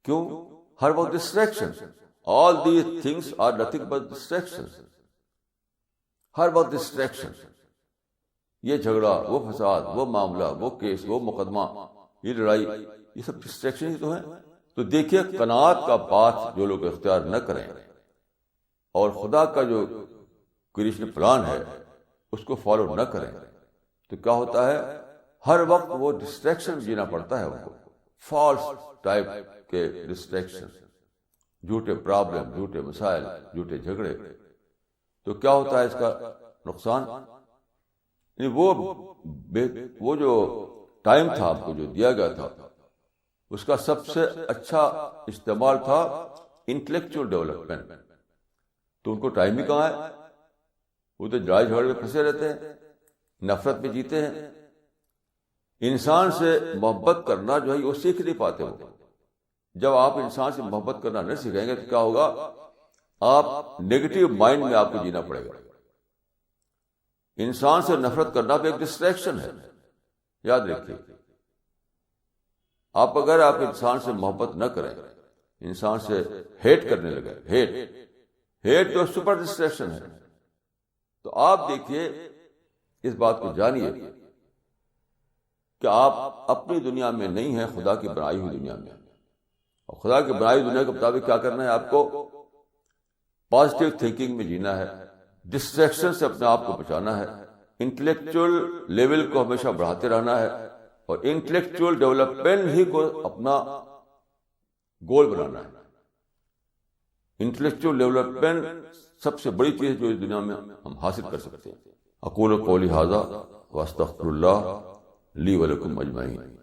S1: کیوں؟ ہر وقت distraction. All these things are nothing but distraction. ہر وقت ڈسٹریکشن، یہ جھگڑا، وہ فساد، وہ معاملہ، وہ کیس، وہ مقدمہ، یہ لڑائی، یہ سب ڈسٹریکشن ہی تو ہیں. تو دیکھیے قناعت کا پاتھ جو لوگ اختیار نہ کریں اور خدا کا جو کریشن پلان ہے اس کو فالو نہ کریں، تو کیا ہوتا ہے، ہر وقت وہ ڈسٹریکشن جینا پڑتا ہے ان کو، فالس ٹائپ کے ڈسٹریکشن، جھوٹے پرابلم، جھوٹے مسائل، جھوٹے جھگڑے. تو کیا ہوتا ہے اس کا نقصان؟ وہ جو ٹائم تھا آپ کو جو دیا گیا تھا اس کا سب سے اچھا استعمال تھا انٹلیکچوئل ڈیولپمنٹ. تو ان کو ٹائم ہی کہاں ہے، وہ تو لڑائی جھگڑے میں پھنسے رہتے ہیں، نفرت میں جیتے ہیں. انسان سے محبت کرنا جو ہے وہ سیکھ نہیں پاتے وہ. جب آپ انسان سے محبت کرنا نہیں سیکھیں گے تو کیا ہوگا، آپ نیگیٹو مائنڈ میں آپ کو جینا پڑے گا. انسان سے نفرت کرنا بھی ایک ڈسٹریکشن ہے، یاد رکھیے. اگر آپ انسان سے محبت نہ کریں، انسان سے ہیٹ کرنے لگے، ہیٹ تو سپر ڈسٹریکشن ہے. تو آپ دیکھیے، اس بات کو جانیے کہ آپ اپنی دنیا میں نہیں ہیں، خدا کی بنائی ہوئی دنیا میں. اور خدا کی بنائی ہوئی دنیا کے مطابق کیا کرنا ہے، آپ کو پازیٹیو تھنکنگ میں جینا ہے، ڈسٹریکشن سے اپنے آپ کو بچانا ہے، انٹلیکچوئل لیول کو ہمیشہ بڑھاتے رہنا ہے، اور انٹلیکچوئل ڈیولپمنٹ ہی کو اپنا گول بنانا ہے. انٹلیکچوئل ڈیولپمنٹ سب سے بڑی چیز جو اس دنیا میں ہم حاصل کر سکتے ہیں. اقول قولی ھذا واستغفر اللہ لی ولکم اجمعین.